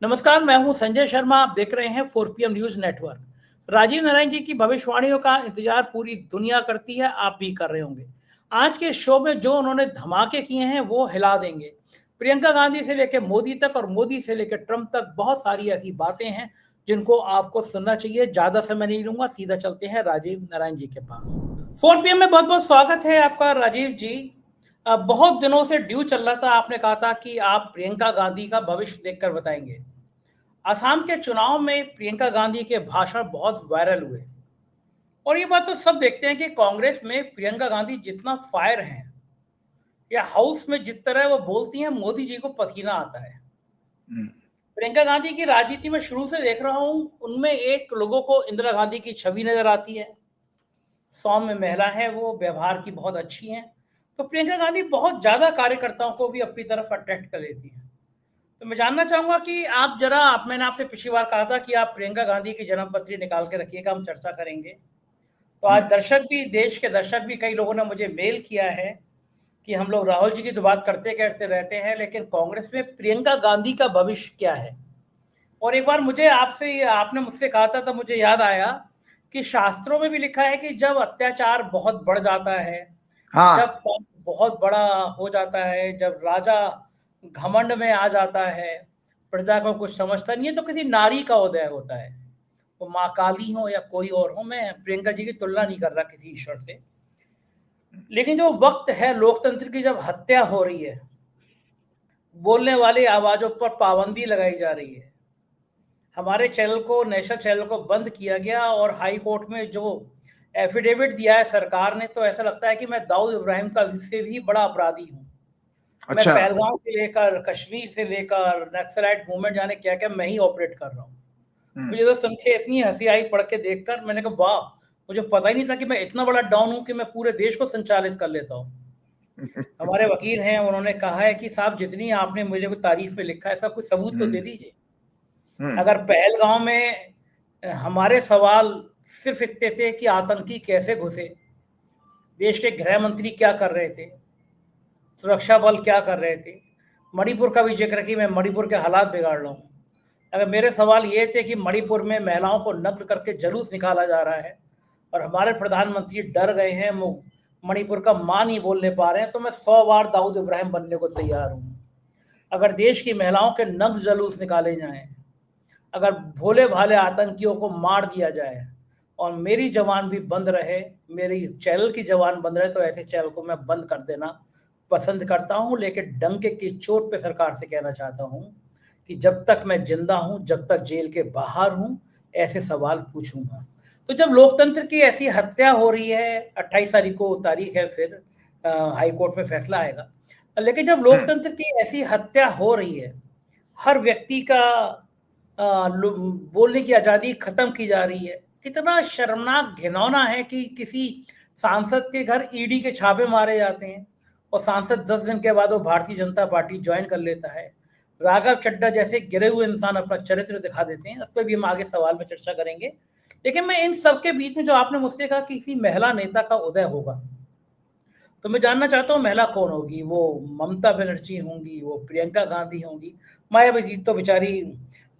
नमस्कार, मैं हूं संजय शर्मा। आप देख रहे हैं 4PM news network. Rajiv Narayan ji की भविष्यवाणियों का इंतजार पूरी दुनिया करती है, आप भी कर रहे होंगे। आज के शो में जो उन्होंने धमाके किए हैं वो हिला देंगे। प्रियंका गांधी से लेकर मोदी तक और मोदी से लेकर ट्रंप तक बहुत सारी ऐसी बातें हैं जिनको आपको सुनना चाहिए। ज्यादा समय नहीं लूंगा, सीधा चलते हैं राजीव नारायण जी के पास। 4PM में बहुत बहुत स्वागत है आपका राजीव जी। बहुत दिनों से ड्यू चल रहा था, आपने कहा था कि आप प्रियंका गांधी का भविष्य देखकर बताएंगे। असम के चुनाव में प्रियंका गांधी के भाषण बहुत वायरल हुए और ये बात तो सब देखते हैं कि कांग्रेस में प्रियंका गांधी जितना फायर हैं या हाउस में जिस तरह वो बोलती हैं, मोदी जी को पसीना आता है। प्रियंका गांधी की राजनीति में शुरू से देख रहा हूं, उनमें एक लोगों को इंदिरा गांधी की छवि नजर आती है। सौम्य महिला है, वो व्यवहार की बहुत अच्छी हैं। तो प्रियंका गांधी बहुत ज्यादा कार्यकर्ताओं को भी अपनी तरफ अट्रैक्ट कर लेती है। तो मैं जानना चाहूंगा कि आप जरा मैंने आपसे पिछली बार कहा था कि आप प्रियंका गांधी की जन्म पत्री निकाल के रखिएगा, हम चर्चा करेंगे। तो आज दर्शक भी, देश के दर्शक भी, कई लोगों ने मुझे मेल किया है कि हम लोग राहुल जी की तो बात करते करते रहते हैं, लेकिन कांग्रेस में प्रियंका गांधी का भविष्य क्या है। और एक बार मुझे आपसे, आपने मुझसे कहा था, तब मुझे याद आया कि शास्त्रों में भी लिखा है कि जब अत्याचार बहुत बढ़ जाता है, जब बहुत बड़ा हो जाता है, जब राजा घमंड में आ जाता है, प्रजा को कुछ समझता नहीं है, तो किसी नारी का उदय होता है। वो माँ काली हो या कोई और हो, मैं प्रियंका जी की तुलना नहीं कर रहा किसी ईश्वर से, लेकिन जो वक्त है लोकतंत्र की, जब हत्या हो रही है, बोलने वाली आवाजों पर पाबंदी लगाई जा रही है, हमारे चैनल को, नेशनल चैनल को बंद किया गया और हाई कोर्ट में जो एफिडेविट दिया है सरकार ने, तो ऐसा लगता है कि मैं दाऊद इब्राहिम का से भी बड़ा अपराधी हूँ। मैं पहलगाम से लेकर कश्मीर से लेकर नक्सलाइट मूवमेंट जाने क्या क्या मैं ही ऑपरेट कर रहा हूँ। मुझे तो सुन के इतनी हंसी आई पढ़ के देखकर, मैंने कहा वाह, मुझे पता ही नहीं था कि मैं इतना बड़ा डॉन हूँ कि मैं पूरे देश को संचालित कर लेता हूँ। हमारे वकील हैं, उन्होंने कहा है कि साहब जितनी आपने मुझे को तारीफ में लिखा है, सब कुछ सबूत तो दे दीजिए। अगर पहलगाम में हमारे सवाल सिर्फ इतने थे कि आतंकी कैसे घुसे, देश के गृह मंत्री क्या कर रहे थे, सुरक्षा बल क्या कर रहे थे, मणिपुर का भी जिक्र कि मैं मणिपुर के हालात बिगाड़ रहा हूँ। अगर मेरे सवाल ये थे कि मणिपुर में महिलाओं को नग्न करके जुलूस निकाला जा रहा है और हमारे प्रधानमंत्री डर गए हैं, मणिपुर का मां नहीं बोलने पा रहे हैं, तो मैं 100 बार दाऊद इब्राहिम बनने को तैयार हूँ। अगर देश की महिलाओं के नग्न जुलूस निकाले जाएं, अगर भोले भाले आतंकियों को मार दिया जाए और मेरी जवान भी बंद रहे, मेरी चैनल की जवान बंद रहे, तो ऐसे चैनल को मैं बंद कर देना पसंद करता हूं। लेकिन डंके की चोट पे सरकार से कहना चाहता हूं कि जब तक मैं जिंदा हूं, जब तक जेल के बाहर हूं, ऐसे सवाल पूछूंगा। तो जब लोकतंत्र की ऐसी हत्या हो रही है, 28 तारीख को तारीख है, फिर हाई कोर्ट में फैसला आएगा, लेकिन जब लोकतंत्र की ऐसी हत्या हो रही है, हर व्यक्ति का बोलने की आजादी खत्म की जा रही है, कितना शर्मनाक घिनौना है कि किसी सांसद के घर ईडी के छापे मारे जाते हैं और सांसद 10 दिन के बाद वो भारतीय जनता पार्टी ज्वाइन कर लेता है। राघव चड्ढा जैसे गिरे हुए इंसान अपना चरित्र दिखा देते हैं, उस पर भी हम आगे सवाल में चर्चा करेंगे। लेकिन मैं इन सबके बीच में, जो आपने मुझसे कहा कि किसी महिला नेता का उदय होगा, तो मैं जानना चाहता हूँ महिला कौन होगी। वो ममता बनर्जी होंगी, वो प्रियंका गांधी होंगी, मायावती तो बेचारी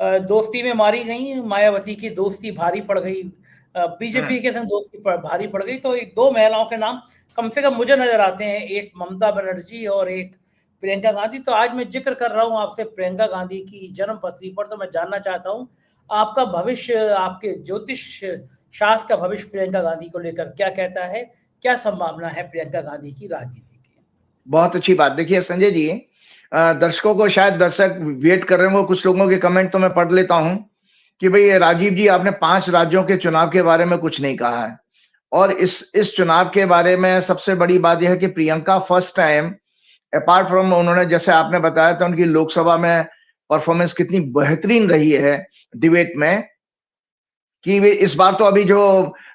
दोस्ती में मारी गई, मायावती की दोस्ती भारी पड़ गई, बीजेपी के संग दोस्ती भारी पड़ गई। तो एक दो महिलाओं के नाम कम से कम मुझे नजर आते हैं, एक ममता बनर्जी और एक प्रियंका गांधी। तो आज मैं जिक्र कर रहा हूं आपसे प्रियंका गांधी की जन्म पत्री पर। तो मैं जानना चाहता हूं आपका भविष्य, आपके ज्योतिष शास्त्र का भविष्य प्रियंका गांधी को लेकर क्या कहता है, क्या संभावना है प्रियंका गांधी की राजनीति की। बहुत अच्छी बात। देखिए संजय जी, दर्शकों को, शायद दर्शक वेट कर रहे हो, कुछ लोगों के कमेंट तो मैं पढ़ लेता हूं कि भाई राजीव जी, आपने 5 राज्यों के चुनाव के बारे में कुछ नहीं कहा है। और इस चुनाव के बारे में सबसे बड़ी बात यह है कि Priyanka first time, apart from, उन्होंने जैसे आपने बताया था उनकी लोकसभा में परफॉर्मेंस कितनी बेहतरीन रही है डिबेट में, कि वे इस बार तो अभी जो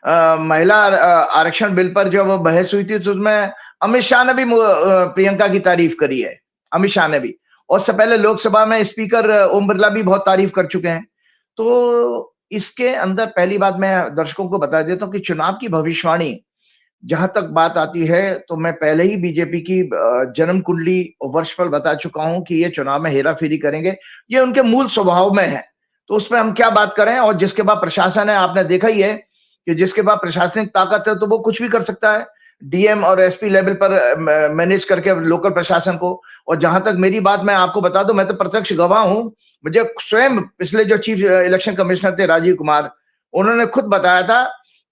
महिला आरक्षण बिल पर जो बहस हुई थी, तो उसमें अमित शाह ने भी प्रियंका की तारीफ करी है, अमित शाह ने भी। और उससे पहले लोकसभा में स्पीकर ओम बिरला भी बहुत तारीफ कर चुके हैं। तो इसके अंदर पहली बात मैं दर्शकों को बता देता हूं कि चुनाव की भविष्यवाणी जहां तक बात आती है तो मैं पहले ही बीजेपी की जन्म कुंडली और वर्षफल बता चुका हूं कि ये चुनाव में हेराफेरी करेंगे। ये उनके मूल स्वभाव में है, तो उसमें हम क्या बात करें। और जिसके पास प्रशासन है, आपने देखा ही है कि जिसके पास प्रशासनिक ताकत है तो वो कुछ भी कर सकता है, डीएम और एसपी लेवल पर मैनेज करके लोकल प्रशासन को। और जहां तक मेरी बात मैं आपको बता दूं, मैं तो प्रत्यक्ष गवाह हूं। मुझे स्वयं पिछले जो चीफ इलेक्शन कमिश्नर थे राजीव कुमार, उन्होंने खुद बताया था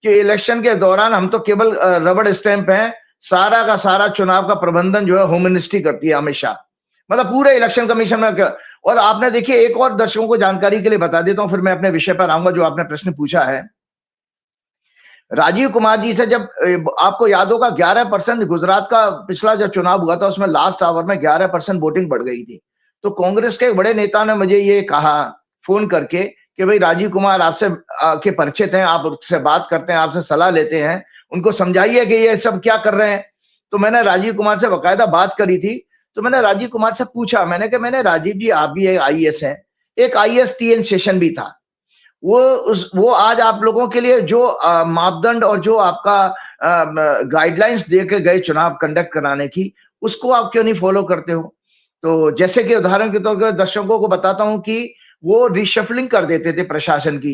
कि इलेक्शन के दौरान हम तो केवल रबड़ स्टैंप हैं, सारा का सारा चुनाव का प्रबंधन जो है होम मिनिस्ट्री करती है हमेशा, मतलब पूरे इलेक्शन कमीशन में। और आपने देखिए, एक और दर्शकों को जानकारी के लिए बता देता हूं, फिर मैं अपने विषय पर आऊंगा जो आपने प्रश्न पूछा है। राजीव कुमार जी से जब आपको याद होगा 11% गुजरात का पिछला जो चुनाव हुआ था उसमें लास्ट आवर में 11% वोटिंग बढ़ गई थी। तो कांग्रेस के एक बड़े नेता ने मुझे ये कहा फोन करके कि भाई राजीव कुमार आपसे के परिचित हैं, आप उससे बात करते हैं, आपसे सलाह लेते हैं, उनको समझाइए कि ये सब क्या कर रहे हैं। तो मैंने राजीव कुमार से बकायदा बात करी थी। तो मैंने राजीव कुमार से पूछा, मैंने कहा मैंने राजीव जी आप भी एक आईएएस हैं, एक आईएएस टीएन सेशन भी था, वो आज आप लोगों के लिए जो मापदंड और जो आपका गाइडलाइंस दे के गए चुनाव कंडक्ट कराने की, उसको आप क्यों नहीं फॉलो करते हो। तो जैसे कि उदाहरण के तौर पर दर्शकों को बताता हूं कि वो रिशफलिंग कर देते थे प्रशासन की,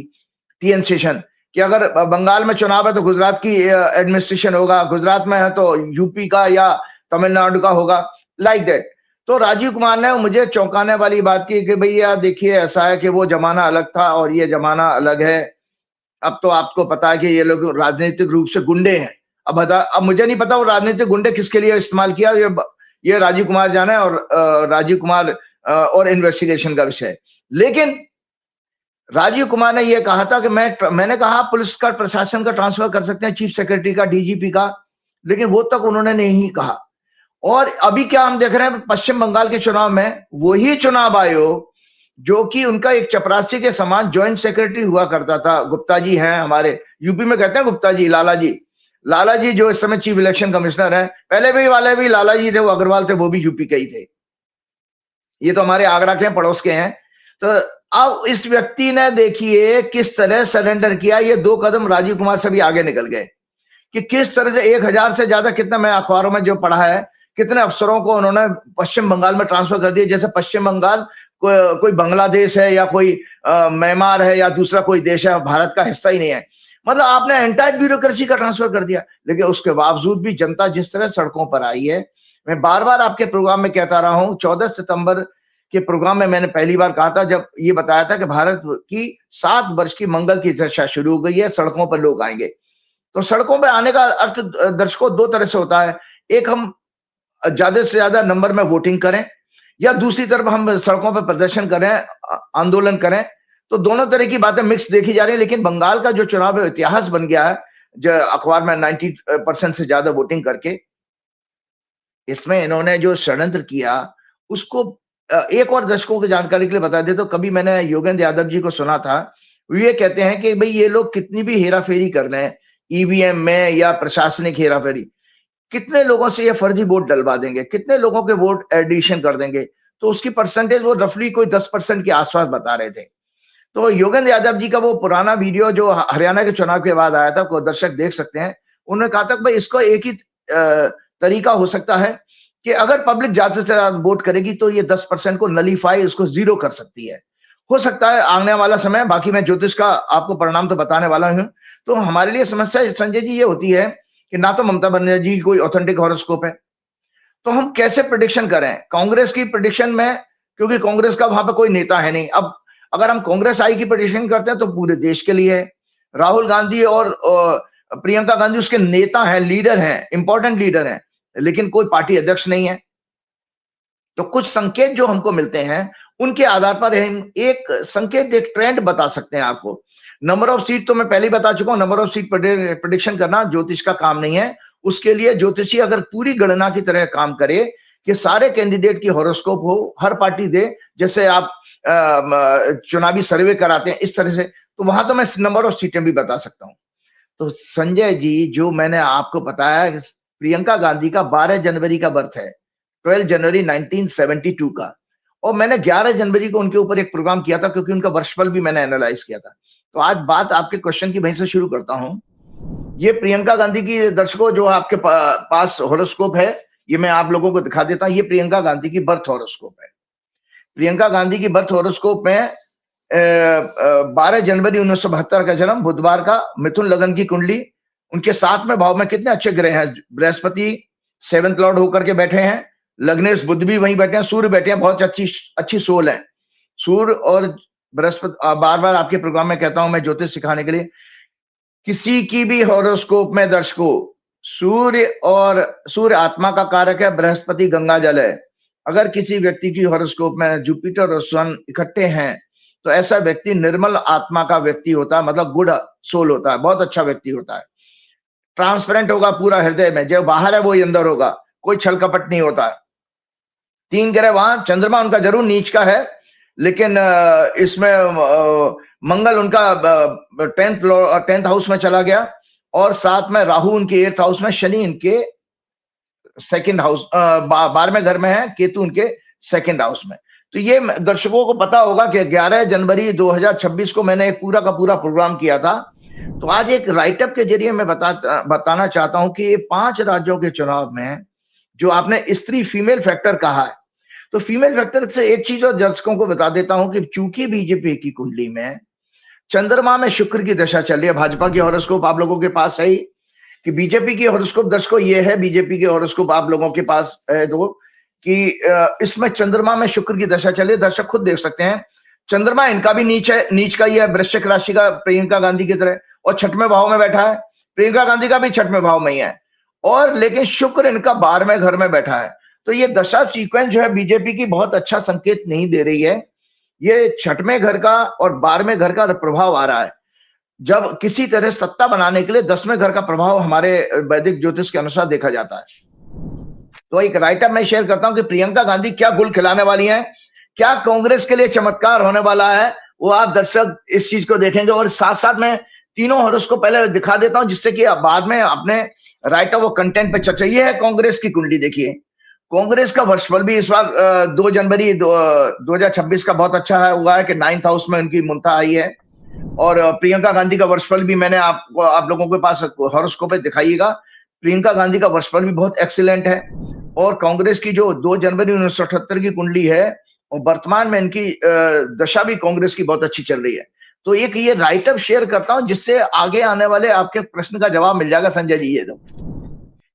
टीएन सेशन, कि अगर बंगाल में चुनाव है तो गुजरात की एडमिनिस्ट्रेशन होगा, गुजरात में है तो यूपी का या तमिलनाडु का होगा, लाइक दैट। तो राजीव कुमार ने मुझे चौंकाने वाली बात की कि भैया देखिए ऐसा है कि वो जमाना अलग था और ये जमाना अलग है। अब तो आपको पता है कि ये लोग राजनीतिक रूप से गुंडे हैं। अब मुझे नहीं पता वो राजनीतिक गुंडे किसके लिए इस्तेमाल किया, ये राजीव कुमार जाने, और राजीव कुमार और इन्वेस्टिगेशन का विषय। लेकिन राजीव कुमार ने यह कहा था कि मैंने कहा पुलिस का प्रशासन का ट्रांसफर कर सकते हैं, चीफ सेक्रेटरी का, डीजीपी का, लेकिन वो तक उन्होंने नहीं कहा। और अभी क्या हम देख रहे हैं पश्चिम बंगाल के चुनाव में, वही चुनाव आयोग जो कि उनका एक चपरासी के समान ज्वाइंट सेक्रेटरी हुआ करता था, गुप्ता जी हैं हमारे यूपी में, कहते हैं गुप्ता जी, लाला जी जो इस समय चीफ इलेक्शन कमिश्नर हैं, पहले भी वाले भी लाला जी थे, वो अग्रवाल थे, वो भी यूपी के ही थे। ये तो हमारे आगरा के पड़ोस के हैं। तो अब इस व्यक्ति ने देखिए किस तरह सरेंडर किया, ये 2 कदम राजीव कुमार से भी आगे निकल गए कि किस तरह से 1000 से ज्यादा, कितना मैं अखबारों में जो पढ़ा है, कितने अफसरों को उन्होंने पश्चिम बंगाल में ट्रांसफर कर दिया। जैसे पश्चिम बंगाल कोई बांग्लादेश है या कोई म्यांमार है या दूसरा कोई देश है, भारत का हिस्सा ही नहीं है। मतलब आपने एंटायर ब्यूरोक्रेसी का ट्रांसफर कर दिया। लेकिन उसके बावजूद भी जनता जिस तरह सड़कों पर आई है, मैं बार बार आपके प्रोग्राम में कहता रहा हूं, 14 सितंबर के प्रोग्राम में मैंने पहली बार कहा था, जब ये बताया था कि भारत की 7 वर्ष की मंगल की चर्चा शुरू हो गई है, सड़कों पर लोग आएंगे। तो सड़कों पर आने का अर्थ दर्शकों 2 तरह से होता है, एक हम ज्यादा से ज्यादा नंबर में वोटिंग करें, या दूसरी तरफ हम सड़कों पर प्रदर्शन करें, आंदोलन करें। तो दोनों तरह की बातें मिक्स देखी जा रही है। लेकिन बंगाल का जो चुनाव है इतिहास बन गया है, जो अखबार में 90% से ज्यादा वोटिंग करके, इसमें इन्होंने जो षड्यंत्र किया उसको एक और दर्शकों की जानकारी के लिए बता दे तो, कभी मैंने योगेंद्र यादव जी को सुना था, वो ये कहते हैं कि भाई ये लोग कितनी भी हेराफेरी कर रहे हैं ईवीएम में या प्रशासनिक हेराफेरी, कितने लोगों से ये फर्जी वोट डलवा देंगे, कितने लोगों के वोट एडिशन कर देंगे, तो उसकी परसेंटेज वो रफली कोई 10% के आसपास बता रहे थे। तो योगेंद्र यादव जी का वो पुराना वीडियो जो हरियाणा के चुनाव के बाद आया था, को दर्शक देख सकते हैं, उन्होंने कहा था भाई इसको एक ही तरीका हो सकता है कि अगर पब्लिक ज्यादा से ज्यादा वोट करेगी तो ये 10% को नलीफाई, इसको जीरो कर सकती है। हो सकता है आने वाला समय, बाकी मैं ज्योतिष का आपको परिणाम तो बताने वाला हूं। तो हमारे लिए समस्या संजय जी ये होती है कि ना तो ममता बनर्जी की कोई ऑथेंटिक हॉरोस्कोप है, तो हम कैसे प्रेडिक्शन करें कांग्रेस की प्रेडिक्शन में, क्योंकि कांग्रेस का वहां पर कोई नेता है नहीं। अब अगर हम कांग्रेस आई की प्रेडिक्शन करते हैं तो पूरे देश के लिए है। राहुल गांधी और प्रियंका गांधी उसके नेता हैं, लीडर हैं, इंपॉर्टेंट लीडर हैं, लेकिन कोई पार्टी अध्यक्ष नहीं है। तो कुछ संकेत जो हमको मिलते हैं उनके आधार पर हम एक संकेत, एक ट्रेंड बता सकते हैं आपको। नंबर ऑफ सीट तो मैं पहले ही बता चुका हूं, नंबर ऑफ सीट प्रेडिक्शन करना ज्योतिष का काम नहीं है। उसके लिए ज्योतिषी अगर पूरी गणना की तरह काम करे कि सारे कैंडिडेट की हॉरोस्कोप हो, हर पार्टी दे, जैसे आप चुनावी सर्वे कराते हैं इस तरह से, तो वहां तो मैं नंबर ऑफ सीटें भी बता सकता हूं। तो संजय जी, जो मैंने आपको बताया, प्रियंका गांधी का 12 जनवरी का बर्थ है, 12 जनवरी 1972 का, और मैंने 11 जनवरी को उनके ऊपर एक प्रोग्राम किया था, क्योंकि उनका वर्षफल भी मैंने एनालाइज किया था। तो आज बात आपके क्वेश्चन की वहीं से शुरू करता हूं। ये प्रियंका गांधी की, दर्शकों जो आपके पास हॉरोस्कोप है, ये मैं आप लोगों को दिखा देता हूं। ये प्रियंका गांधी की बर्थ हॉरोस्कोप है। प्रियंका गांधी की बर्थ हॉरोस्कोप में 12 जनवरी 1972 का जन्म, बुधवार का, मिथुन लगन की कुंडली। उनके 7वें भाव में कितने अच्छे ग्रह हैं। बृहस्पति 7th लॉर्ड होकर के बैठे हैं, लग्नेश बुध भी वहीं बैठे हैं, सूर्य बैठे हैं। बहुत अच्छी सोल है सूर्य और बृहस्पति। बार बार आपके प्रोग्राम में कहता हूं मैं, ज्योतिष सिखाने के लिए, किसी की भी हॉरोस्कोप में दर्शकों, सूर्य आत्मा का कारक है, बृहस्पति गंगा जल है। अगर किसी व्यक्ति की हॉरोस्कोप में जुपिटर और सन इकट्ठे हैं तो ऐसा व्यक्ति निर्मल आत्मा का व्यक्ति होता है, मतलब गुड सोल होता है, बहुत अच्छा व्यक्ति होता है। ट्रांसपेरेंट होगा पूरा हृदय में, जो बाहर है वो ही अंदर होगा, कोई छल कपट नहीं होता है। 3 ग्रह वहां, चंद्रमा उनका जरूर नीच का है, लेकिन इसमें मंगल उनका 10th हाउस में चला गया, और साथ में राहु उनके 8th हाउस में, शनि इनके 2nd हाउस 12वें घर में है, केतु उनके 2nd हाउस में। तो ये दर्शकों को पता होगा कि 11 जनवरी 2026 को मैंने एक पूरा का पूरा प्रोग्राम किया था। तो आज एक राइटअप के जरिए मैं बताना चाहता हूं कि ये 5 राज्यों के चुनाव में जो आपने स्त्री फीमेल फैक्टर कहा है, तो फीमेल फैक्टर से एक चीज और दर्शकों को बता देता हूं कि चूंकि बीजेपी की कुंडली में चंद्रमा में शुक्र की दशा चल रही है, भाजपा की हॉरोस्कोप आप लोगों के पास है ही, कि बीजेपी की हॉरोस्कोप दर्शकों ये है, बीजेपी की हॉरोस्कोप आप लोगों के पास है तो, कि इसमें चंद्रमा में शुक्र की दशा चल रही है। दर्शक खुद देख सकते हैं, चंद्रमा इनका भी नीच का ही है, वृश्चिक राशि का, प्रियंका गांधी की तरह, और 6वें भाव में बैठा है। प्रियंका गांधी का भी 6वें भाव में ही है, और लेकिन शुक्र इनका 12वें घर में बैठा है। तो ये दशा सीक्वेंस जो है बीजेपी की बहुत अच्छा संकेत नहीं दे रही है। ये 6वें घर का और 12वें घर का प्रभाव आ रहा है। जब किसी तरह सत्ता बनाने के लिए 10वें घर का प्रभाव हमारे वैदिक ज्योतिष के अनुसार देखा जाता है। तो एक राइटअप मैं शेयर करता हूं कि प्रियंका गांधी क्या गुल खिलाने वाली हैं, क्या कांग्रेस के लिए चमत्कार होने वाला है, वो आप दर्शक इस चीज को देखेंगे। और साथ साथ में तीनों हॉरोस्कोप पहले दिखा देता हूं, जिससे कि बाद में अपने राइटअप और कंटेंट पे चर्चा। ये है कांग्रेस की कुंडली। देखिए, कांग्रेस का वर्षफल भी इस बार 2 जनवरी 2026 का बहुत अच्छा है, हुआ है कि 9th हाउस में उनकी मुंता आई है। और प्रियंका गांधी का वर्षफल भी मैंने आप लोगों के पास हॉरोस्कोप पे दिखाइएगा। प्रियंका गांधी का वर्षफल भी बहुत एक्सीलेंट है। और कांग्रेस की जो 2 जनवरी 1978 की कुंडली है, और वर्तमान में इनकी दशा भी कांग्रेस की बहुत अच्छी चल रही है। तो एक ये राइटअप शेयर करता हूं, जिससे आगे आने वाले आपके प्रश्न का जवाब मिल जाएगा। संजय जी, ये दो,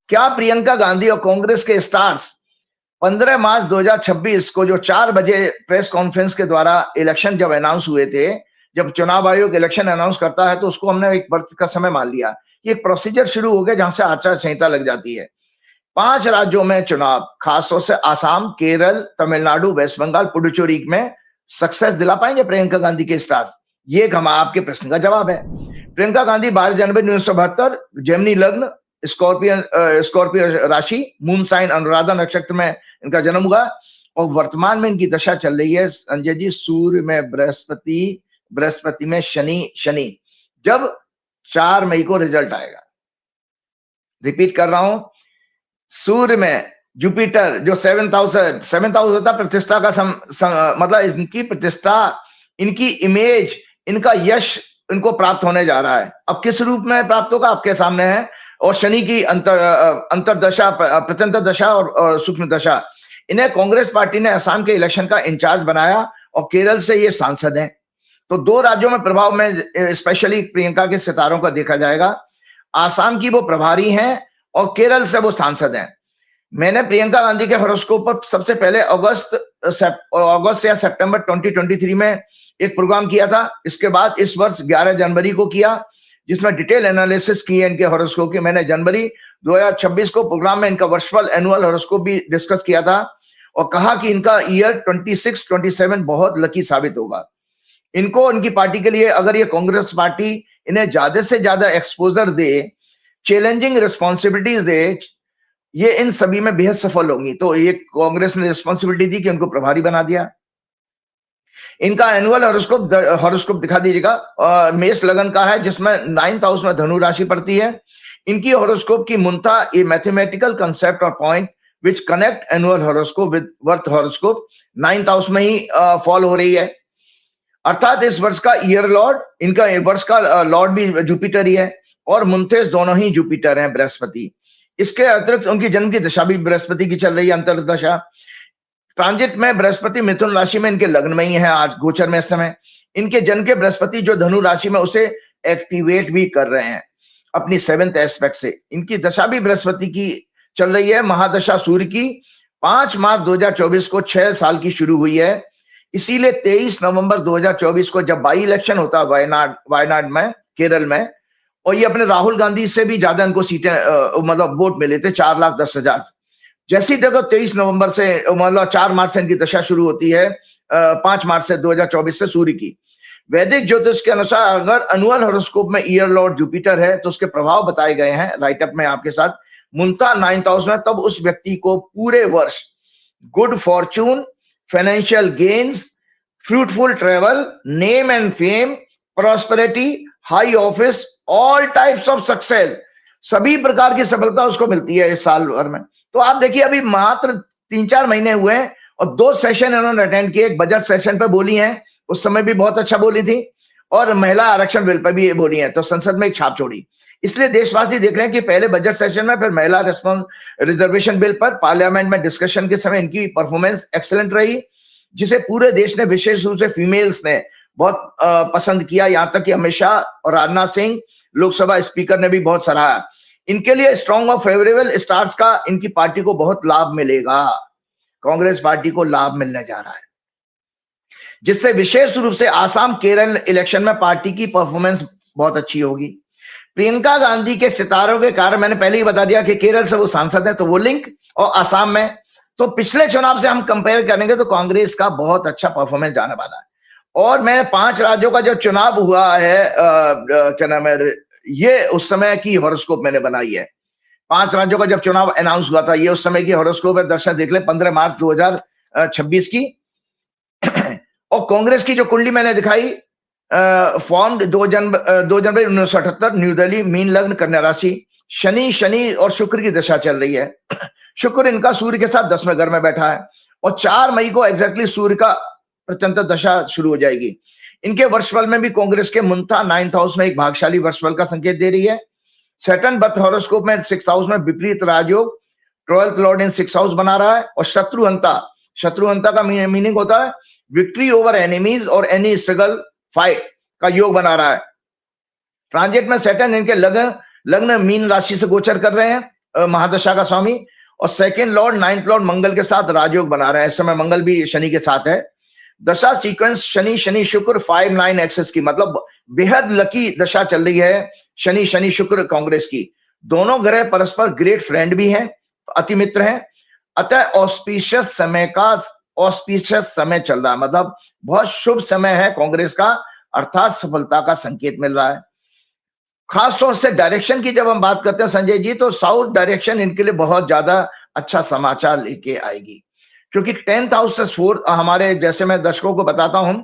क्या प्रियंका गांधी और कांग्रेस के स्टार्स 15 मार्च 2026 को जो 4 बजे प्रेस कॉन्फ्रेंस के द्वारा इलेक्शन जब अनाउंस हुए थे, जब चुनाव आयोग इलेक्शन अनाउंस करता है तो उसको हमने एक वर्ष का समय मान लिया, ये प्रोसीजर शुरू हो गया जहां से आचार संहिता लग जाती है। 5 राज्यों में चुनाव, खासतौर से आसाम, केरल, तमिलनाडु, वेस्ट बंगाल, पुडुचेरी में सक्सेस दिला पाएंगे प्रियंका गांधी के स्टार्स? ये हम आपके प्रश्न का जवाब है। प्रियंका गांधी 12 जनवरी 1972, जेमिनी लग्न, स्कॉर्पियो राशि, मून साइन अनुराधा नक्षत्र में इनका जन्म हुआ, और वर्तमान में इनकी दशा चल रही है संजय जी, सूर्य में बृहस्पति में शनि। जब 4 मई को रिजल्ट आएगा, रिपीट कर रहा हूं, सूर्य में जुपिटर जो 7th हाउस होता है प्रतिष्ठा का मतलब इनकी प्रतिष्ठा, इनकी इमेज, इनका यश इनको प्राप्त होने जा रहा है। अब किस रूप में प्राप्त होगा आपके सामने है। और शनि की अंतरदशा, प्रत्यंतर दशा और सूक्ष्म दशा। इन्हें कांग्रेस पार्टी ने असम के इलेक्शन का इंचार्ज बनाया, और केरल से ये सांसद हैं। तो 2 राज्यों में प्रभाव में स्पेशली प्रियंका के सितारों का देखा जाएगा। आसाम की वो प्रभारी हैं और केरल से वो सांसद हैं। मैंने प्रियंका गांधी के हॉरोस्कोप पर सबसे पहले अगस्त या सितंबर 2023 में एक प्रोग्राम किया था। इसके बाद इस वर्ष 11 जनवरी को किया, जिसमें डिटेल एनालिसिस की है इनके हॉरोस्कोप की। मैंने जनवरी 2026 को प्रोग्राम में इनका वर्चुअल एनुअल हॉरोस्कोप भी डिस्कस किया था, और कहा कि इनका ईयर 26-27 बहुत लकी साबित होगा। इनको, इनकी पार्टी के लिए, अगर ये कांग्रेस पार्टी इन्हें ज्यादा से ज्यादा एक्सपोजर दे, चैलेंजिंग रिस्पॉन्सिबिलिटीज दे, ये इन सभी में बेहद सफल होंगी। तो ये कांग्रेस ने रिस्पॉन्सिबिलिटी दी कि उनको प्रभारी बना दिया। इनका एनुअल हॉरोस्कोप दिखा दीजिएगा। मेष लगन का है, जिसमें 9th हाउस में धनु राशि पड़ती है। इनकी हॉरोस्कोप की मुंता, ए मैथमेटिकल कंसेप्ट और point which connect annual horoscope with birth horoscope, 9th house में ही फॉल हो रही है। अर्थात इस वर्ष का ईयर लॉर्ड, इनका वर्ष का लॉर्ड भी जुपिटर ही है। और मुंथेस दोनों ही जुपिटर हैं, बृहस्पति। इसके अतिरिक्त उनकी जन्म की दशा भी बृहस्पति की चल रही है, अंतर्दशा। ट्रांजिट में बृहस्पति मिथुन राशि में इनके लग्न में ही है आज गोचर में इस समय। इनके जन्म के बृहस्पति जो धनु राशि में उसे एक्टिवेट भी कर रहे हैं अपनी 7th एस्पेक्ट से। इनकी दशा भी बृहस्पति की चल रही है, महादशा सूर्य की 5 मार्च 2024 को 6 साल की शुरू हुई है। इसीलिए 23 नवंबर 2024 को जब बाई इलेक्शन होता है वायनाड में, केरल में, और ये अपने राहुल गांधी से भी ज्यादा इनको सीटें मतलब वोट मिले थे, 4,10,000। जैसी देखो 23 नवंबर से मतलब 4 मार्च से इनकी दशा शुरू होती है, 5 मार्च से 2024 से सूर्य की। वैदिक ज्योतिष के अनुसार अगर अनुअल हॉरोस्कोप में ईयर लॉर्ड जुपिटर है तो उसके प्रभाव बताए गए हैं राइटअप में आपके साथ। मुंता 9th हाउस में, तब उस व्यक्ति को पूरे वर्ष good Fortune, financial gains, fruitful travel, name and fame, prosperity, high office, all types of success, सभी प्रकार की सफलता उसको मिलती है इस साल भर में। तो आप देखिए अभी मात्र 3-4 महीने हुए हैं और 2 सेशन इन्होंने अटेंड किए। एक बजट सेशन पे बोली हैं, उस समय भी बहुत अच्छा बोली थी, और महिला आरक्षण बिल पर भी बोली है, तो संसद में एक छाप छोड़ी। इसलिए देशवासी देख रहे हैं कि पहले बजट सेशन में, फिर महिला रिजर्वेशन बिल पर पार्लियामेंट में डिस्कशन के समय इनकी परफॉर्मेंस एक्सीलेंट रही, जिसे पूरे देश ने, विशेष रूप से फीमेल्स ने बहुत पसंद किया। यहां तक कि अमित शाह और राजनाथ सिंह लोकसभा स्पीकर ने भी बहुत सराहा। इनके लिए स्ट्रॉन्ग और फेवरेबल स्टार्स का इनकी पार्टी को बहुत लाभ मिलेगा। कांग्रेस पार्टी को लाभ मिलने जा रहा है, जिससे विशेष रूप से आसाम, केरल इलेक्शन में पार्टी की परफॉर्मेंस बहुत अच्छी होगी। प्रियंका गांधी के सितारों के कारण, मैंने पहले ही बता दिया कि केरल से वो सांसद है, तो वो लिंक, और आसाम में, तो पिछले चुनाव से हम कंपेयर करेंगे तो कांग्रेस का बहुत अच्छा परफॉर्मेंस जाने वाला है। और मैं 5 राज्यों का जो चुनाव हुआ है, क्या नाम है, ये उस समय की हॉरोस्कोप मैंने बनाई है। 5 राज्यों का जब चुनाव अनाउंस हुआ था, ये उस समय की हॉरोस्कोप है। दर्शक देख ले, 15 मार्च 2026 की। और कांग्रेस की जो कुंडली मैंने दिखाई, फॉर्म्ड 2 जनवरी 1978, न्यू दिल्ली, मीन लग्न, कन्या राशि, शनि और शुक्र की दशा चल रही है। शुक्र इनका सूर्य के साथ 10वें घर में बैठा है, और 4 मई को एग्जैक्टली सूर्य का प्रत्यंतर दशा शुरू हो जाएगी। इनके वर्षफल में भी कांग्रेस के मुंता 9th हाउस में एक भाग्यशाली वर्षफल का संकेत दे रही है। सैटर्न बर्थ हॉरोस्कोप में 6th हाउस में विपरीत राजयोग, 12th लॉर्ड इन 6th हाउस बना रहा है। और शत्रुहंता का मीनिंग होता है विक्ट्री ओवर एनिमीज और एनी स्ट्रगल फाइट का योग बना रहा है। ट्रांजिट में सैटर्न इनके लग्न मीन राशि से गोचर कर रहे हैं, महादशा का स्वामी, और 2nd लॉर्ड 9th लॉर्ड मंगल के साथ राजयोग बना रहे हैं। इस समय मंगल भी शनि के साथ है। दशा सीक्वेंस शनि शुक्र 5-9 एक्सेस की, मतलब बेहद लकी दशा चल रही है शनि शुक्र कांग्रेस की। दोनों ग्रह परस्पर ग्रेट फ्रेंड भी हैं, अति मित्र हैं। अतः ऑस्पिशियस समय चल रहा है, मतलब बहुत शुभ समय है कांग्रेस का, अर्थात सफलता का संकेत मिल रहा है। खासतौर से डायरेक्शन की जब हम बात करते हैं संजय जी, तो साउथ डायरेक्शन इनके लिए बहुत ज्यादा अच्छा समाचार लेके आएगी, क्योंकि 10th हाउस से 4th, हमारे जैसे मैं दर्शकों को बताता हूं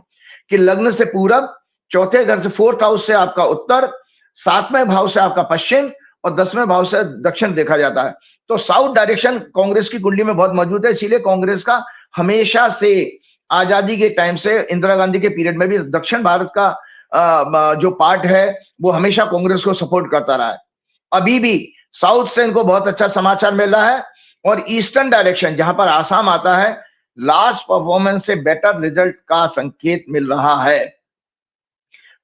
कि लग्न से पूरब, 4थे घर से 4th हाउस से आपका उत्तर, 7वें भाव से आपका पश्चिम, और 10वें भाव से दक्षिण देखा जाता है। तो साउथ डायरेक्शन कांग्रेस की कुंडली में बहुत मजबूत है। इसीलिए कांग्रेस का हमेशा से, आजादी के टाइम से, इंदिरा गांधी के पीरियड में भी, दक्षिण भारत का जो पार्ट है वो हमेशा कांग्रेस को सपोर्ट करता रहा है। अभी भी साउथ से इनको बहुत अच्छा समाचार मिल रहा है। और ईस्टर्न डायरेक्शन, जहां पर आसाम आता है, लास्ट परफॉर्मेंस से बेटर रिजल्ट का संकेत मिल रहा है।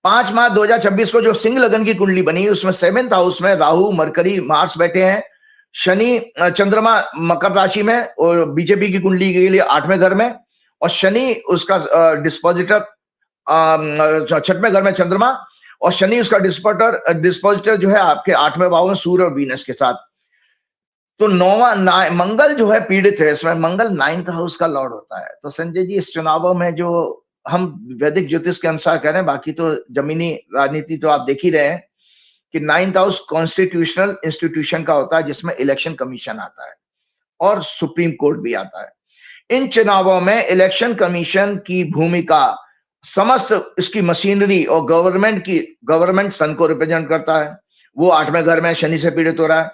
5 मार्च 2026 को जो सिंह लगन की कुंडली बनी, उसमें 7th हाउस में राहु, मरकरी, मार्स बैठे हैं। शनि, चंद्रमा मकर राशि में, और बीजेपी की कुंडली के लिए 8वें घर में, और शनि उसका डिस्पोजिटर 6वें घर में चंद्रमा, और शनि उसका डिस्पोजिटर जो है आपके 8वें भाव में सूर्य और वीनस के साथ। तो मंगल जो है पीड़ित है, इसमें मंगल 9th हाउस का लॉर्ड होता है। तो संजय जी, इस चुनावों में जो हम वैदिक ज्योतिष के अनुसार कह रहे हैं, बाकी तो जमीनी राजनीति तो आप देख ही रहे हैं कि 9th हाउस कॉन्स्टिट्यूशनल इंस्टीट्यूशन का होता है, जिसमें इलेक्शन कमीशन आता है और सुप्रीम कोर्ट भी आता है। इन चुनावों में इलेक्शन कमीशन की भूमिका, समस्त इसकी मशीनरी और गवर्नमेंट सन को रिप्रेजेंट करता है। वो 8वें घर में शनि से पीड़ित हो रहा है,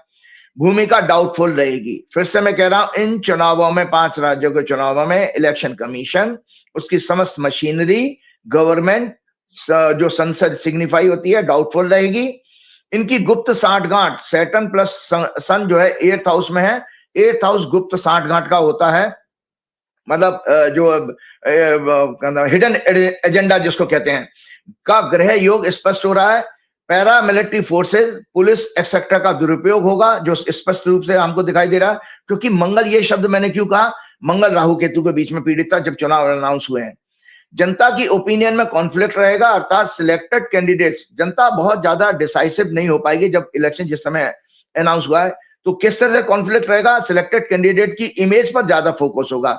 भूमिका डाउटफुल रहेगी। फिर से मैं कह रहा हूं, इन चुनावों में, 5 राज्यों के चुनावों में इलेक्शन कमीशन, उसकी समस्त मशीनरी, गवर्नमेंट, जो संसद सिग्निफाई होती है, डाउटफुल रहेगी। इनकी गुप्त साठगांठ सैटर्न प्लस सन जो है 8th हाउस में है। 8th हाउस गुप्त साठगांठ का होता है, मतलब जो हिडन एजेंडा जिसको कहते हैं का ग्रह योग स्पष्ट हो रहा है। पैरामिलिट्री फोर्सेस, पुलिस एक्सेट्रा का दुरुपयोग होगा जो स्पष्ट रूप से हमको दिखाई दे रहा है, क्योंकि मंगल, ये शब्द मैंने क्यों कहा, मंगल राहु केतु के बीच में पीड़ित था जब चुनाव अनाउंस हुए हैं। जनता की ओपिनियन में कॉन्फ्लिक्ट रहेगा, अर्थात सिलेक्टेड कैंडिडेट्स, जनता बहुत ज्यादा डिसाइसिव नहीं हो पाएगी जब इलेक्शन जिस समय अनाउंस हुआ है। तो किस तरह से कॉन्फ्लिक्ट रहेगा, सिलेक्टेड कैंडिडेट की इमेज पर ज्यादा फोकस होगा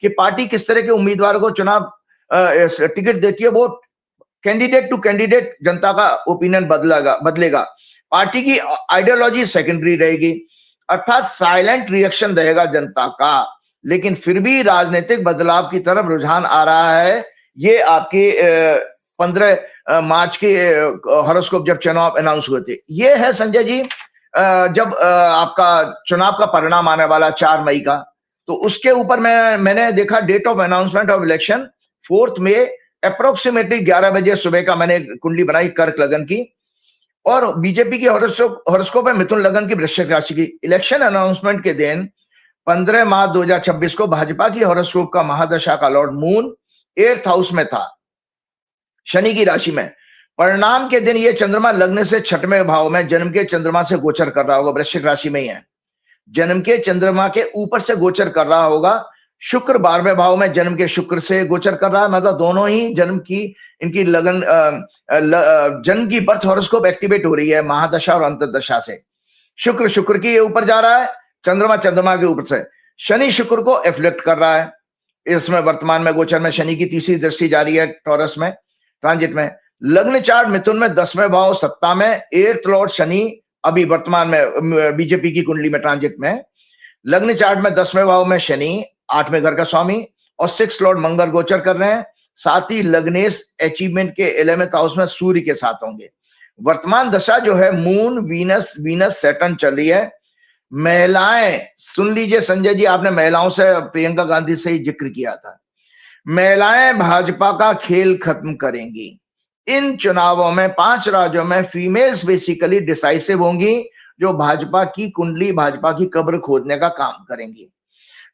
कि पार्टी किस तरह के उम्मीदवार को चुनाव टिकट देती है, वो कैंडिडेट टू कैंडिडेट जनता का ओपिनियन बदलेगा। पार्टी की आइडियोलॉजी सेकेंडरी रहेगी, अर्थात साइलेंट रिएक्शन रहेगा जनता का, लेकिन फिर भी राजनीतिक बदलाव की तरफ रुझान आ रहा है। ये आपके 15 मार्च के हॉरोस्कोप जब चुनाव अनाउंस हुए थे, ये है संजय जी जब आपका चुनाव का परिणाम आने वाला 4 मई का, तो उसके ऊपर मैंने देखा date of announcement of election 4 May approximately 11 बजे सुबह का मैंने कुंडली बनाई कर्क लगन की, और बीजेपी की हॉरोस्कोप है मिथुन लगन की वृश्चिक राशि की। इलेक्शन अनाउंसमेंट के दिन 15 मार्च 2026 को भाजपा की हॉरोस्कोप का महादशा का लॉर्ड मून 8th हाउस में था, शनि की राशि में। परिणाम के दिन ये चंद्रमा लग्न से 6वें भाव में जन्म के चंद्रमा से गोचर कर रहा होगा, वृश्चिक राशि में ही है, जन्म के चंद्रमा के ऊपर से गोचर कर रहा होगा। शुक्र 12वें भाव में जन्म के शुक्र से गोचर कर रहा है, मतलब दोनों ही जन्म की इनकी लगन जन्म की बर्थ हॉरोस्कोप एक्टिवेट हो रही है महादशा और अंतर्दशा से। शुक्र की ऊपर जा रहा है, चंद्रमा के ऊपर से। शनि शुक्र को एफ्लेक्ट कर रहा है, इसमें वर्तमान में गोचर में शनि की तीसरी दृष्टि जारी है टॉरस में ट्रांजिट में। लग्न चार्ट मिथुन में 10वें भाव सत्ता में 8th लॉर्ड शनि अभी वर्तमान में बीजेपी की कुंडली में ट्रांजिट में। लग्न चार्ट में 10वें भाव में शनि 8वें घर का स्वामी और 6th लॉर्ड मंगल गोचर कर रहे हैं। साथ ही लग्नेश अचीवमेंट के 11th हाउस में सूर्य के साथ होंगे। वर्तमान दशा जो है मून वीनस सैटर्न चल रही है। महिलाएं सुन लीजिए संजय जी, आपने महिलाओं से प्रियंका गांधी से ही जिक्र किया था। महिलाएं भाजपा का खेल खत्म करेंगी। इन चुनावों में 5 राज्यों में फीमेल्स बेसिकली डिसाइसिव होंगी, जो भाजपा की कुंडली, भाजपा की कब्र खोदने का काम करेंगी।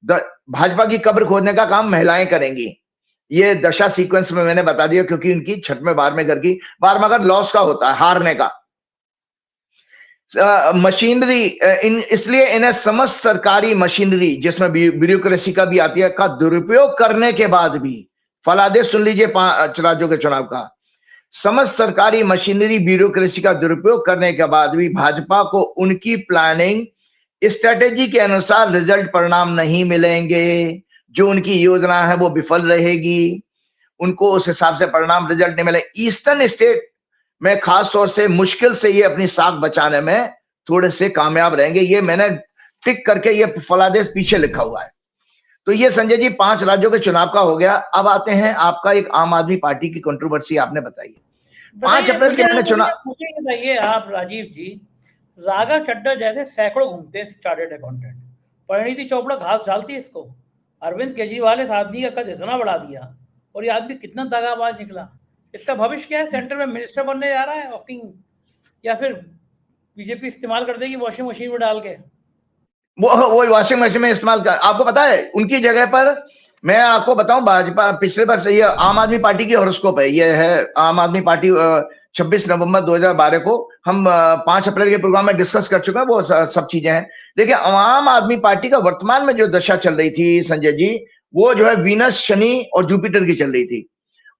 भाजपा की कब्र खोदने का काम महिलाएं करेंगी। ये दशा सीक्वेंस में मैंने बता दिया, क्योंकि इनकी 6वें 12वें घर की 12वां घर लॉस का होता है, हारने का। मशीनरी इसलिए इन्हें समस्त सरकारी मशीनरी जिसमें ब्यूरोक्रेसी का भी आती है का दुरुपयोग करने के बाद भी, फलादेश सुन लीजिए 5 राज्यों के चुनाव का, समस्त सरकारी मशीनरी ब्यूरोक्रेसी का दुरुपयोग करने के बाद भी भाजपा को उनकी प्लानिंग स्ट्रेटेजी के अनुसार रिजल्ट परिणाम नहीं मिलेंगे। जो उनकी योजना है वो विफल रहेगी, उनको उस हिसाब से परिणाम रिजल्ट नहीं मिले। ईस्टर्न स्टेट में खास तौर से मुश्किल से ये अपनी साख बचाने में थोड़े से कामयाब रहेंगे। ये मैंने टिक करके ये फलादेश पीछे लिखा हुआ है। तो ये संजय जी 5 राज्यों के चुनाव का हो गया। अब आते हैं आपका एक आम आदमी पार्टी की कंट्रोवर्सी आपने बताई। 5 अप्रैल के मैंने चुनाव, मुझे बताइए आप राजीव जी, राघव चड्ढा जैसे सैकड़ों घूमते हैं चार्टर्ड अकाउंटेंट, परिणीति चोपड़ा घास डालती है इसको, अरविंद केजरीवाल इस आदमी का कद इतना बढ़ा दिया और ये आदमी कितना दगाबाज निकला। इसका भविष्य क्या है? सेंटर में मिनिस्टर बनने जा रहा है वॉकिंग, या फिर बीजेपी इस्तेमाल कर देगी वॉशिंग मशीन में डाल के? वो वॉशिंग मशीन में इस्तेमाल कर, आपको पता है उनकी जगह पर मैं आपको बताऊं, भाजपा पिछले वर्ष, ये आम आदमी पार्टी की हॉरोस्कोप है, ये है आम आदमी पार्टी 26 नवंबर 2012 को हम 5 अप्रैल के प्रोग्राम में डिस्कस कर चुके हैं, वो सब चीजें हैं। देखिए आम आदमी पार्टी का वर्तमान में जो दशा चल रही थी संजय जी, वो जो है वीनस, शनि और जुपिटर की चल रही थी।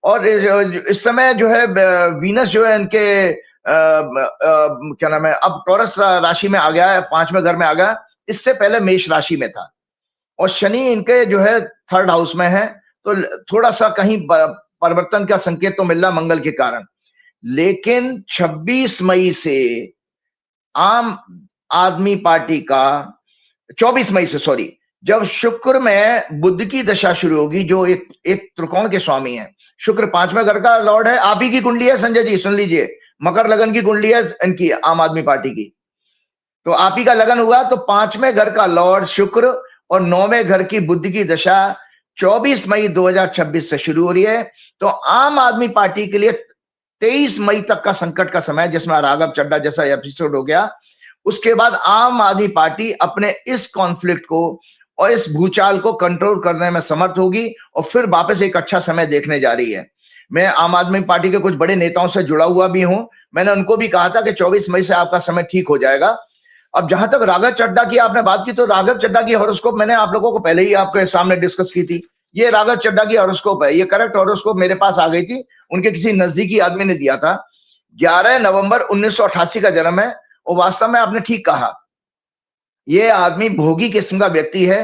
और इस समय जो है वीनस जो है इनके क्या नाम है, अब टॉरस राशि में आ गया है, 5वें घर में आ गया, इससे पहले मेष राशि में था। और शनि इनके जो है 3rd हाउस में है, तो थोड़ा सा कहीं परिवर्तन का संकेत तो मिल रहा मंगल के कारण। लेकिन 26 मई से आम आदमी पार्टी का 24 मई से सॉरी, जब शुक्र में बुध की दशा शुरू होगी, जो एक त्रिकोण के स्वामी है, शुक्र 5वें घर का लॉर्ड है, आप ही की कुंडली है संजय जी, सुन लीजिए, मकर लगन की कुंडली है इनकी आम आदमी पार्टी की, तो आप ही का लगन हुआ, तो 5वें घर का लॉर्ड शुक्र और 9वें घर की बुध की दशा 24 मई 2026 से शुरू हो रही है। तो आम आदमी पार्टी के लिए 23 मई तक का संकट का समय, जिसमें राघव चड्ढा जैसा एपिसोड हो गया। उसके बाद आम आदमी पार्टी अपने इस कॉन्फ्लिक्ट को और इस भूचाल को कंट्रोल करने में समर्थ होगी और फिर वापस एक अच्छा समय देखने जा रही है। मैं आम आदमी पार्टी के कुछ बड़े नेताओं से जुड़ा हुआ भी हूं। मैंने उनको भी कहा था कि 24 मई से आपका समय ठीक हो जाएगा। अब जहां तक राघव चड्ढा की आपने बात की, तो राघव चड्ढा की हॉरोस्कोप मैंने आप लोगों को पहले ही आपके सामने डिस्कस की थी। ये राघव चड्ढा की हॉरोस्कोप है, ये करेक्ट हॉरोस्कोप मेरे पास आ गई थी, उनके किसी नजदीकी आदमी ने दिया था। 11 नवंबर 1988 का जन्म है। और वास्तव में आपने ठीक कहा, ये आदमी भोगी किस्म का व्यक्ति है।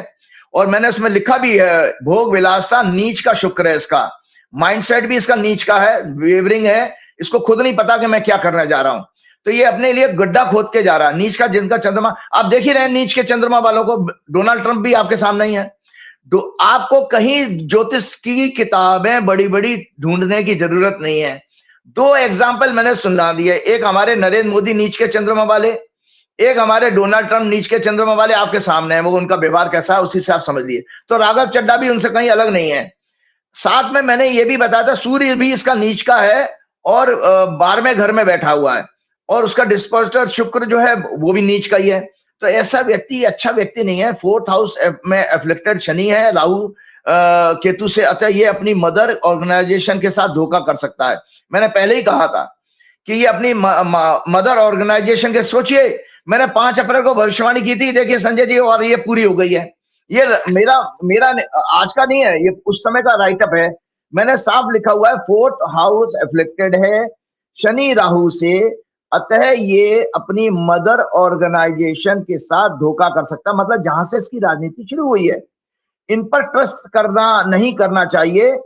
और मैंने उसमें लिखा भी है, भोग विलासता नीच का शुक्र है इसका, माइंडसेट भी इसका नीच का है, वेवरिंग है, इसको खुद नहीं पता कि मैं क्या करने जा रहा हूं। तो ये अपने लिए गड्ढा खोद के जा रहा है। नीच का जिनका चंद्रमा, आप देख ही रहे हैं नीच के चंद्रमा वालों को, डोनाल्ड ट्रंप भी आपके सामने ही है। आपको कहीं ज्योतिष की किताबें बड़ी बड़ी ढूंढने की जरूरत नहीं है। 2 एग्जाम्पल मैंने सुना दिए, एक हमारे नरेंद्र मोदी नीच के चंद्रमा वाले, एक हमारे डोनाल्ड ट्रंप नीच के चंद्रमा वाले आपके सामने है। वो उनका व्यवहार कैसा है उसी से आप समझ लिए। तो राघव चड्ढा भी उनसे कहीं अलग नहीं है। साथ में मैंने ये भी बताया था, सूर्य भी इसका नीच का है और 12वें घर में बैठा हुआ है, और उसका डिस्पोजिटर शुक्र जो है वो भी नीच का ही है। तो ऐसा व्यक्ति अच्छा व्यक्ति नहीं है। 4th हाउस में एफ्लिक्टेड शनि है राहु केतु से, अतः ये अपनी मदर ऑर्गेनाइजेशन के साथ धोखा कर सकता है। मैंने पहले ही कहा था कि ये अपनी मदर ऑर्गेनाइजेशन के, सोचिए मैंने 5 अप्रैल को भविष्यवाणी की थी, देखिए संजय जी, और ये पूरी हो गई है। ये मेरा मेरा आज का नहीं है, ये उस समय का राइटअप है। मैंने साफ लिखा हुआ है, 4th हाउस एफ्लिक्टेड है शनि राहु से, अतः ये अपनी मदर ऑर्गेनाइजेशन के साथ धोखा कर सकता है। मतलब जहां से इसकी राजनीति शुरू हुई है, इन पर ट्रस्ट करना नहीं करना चाहिए।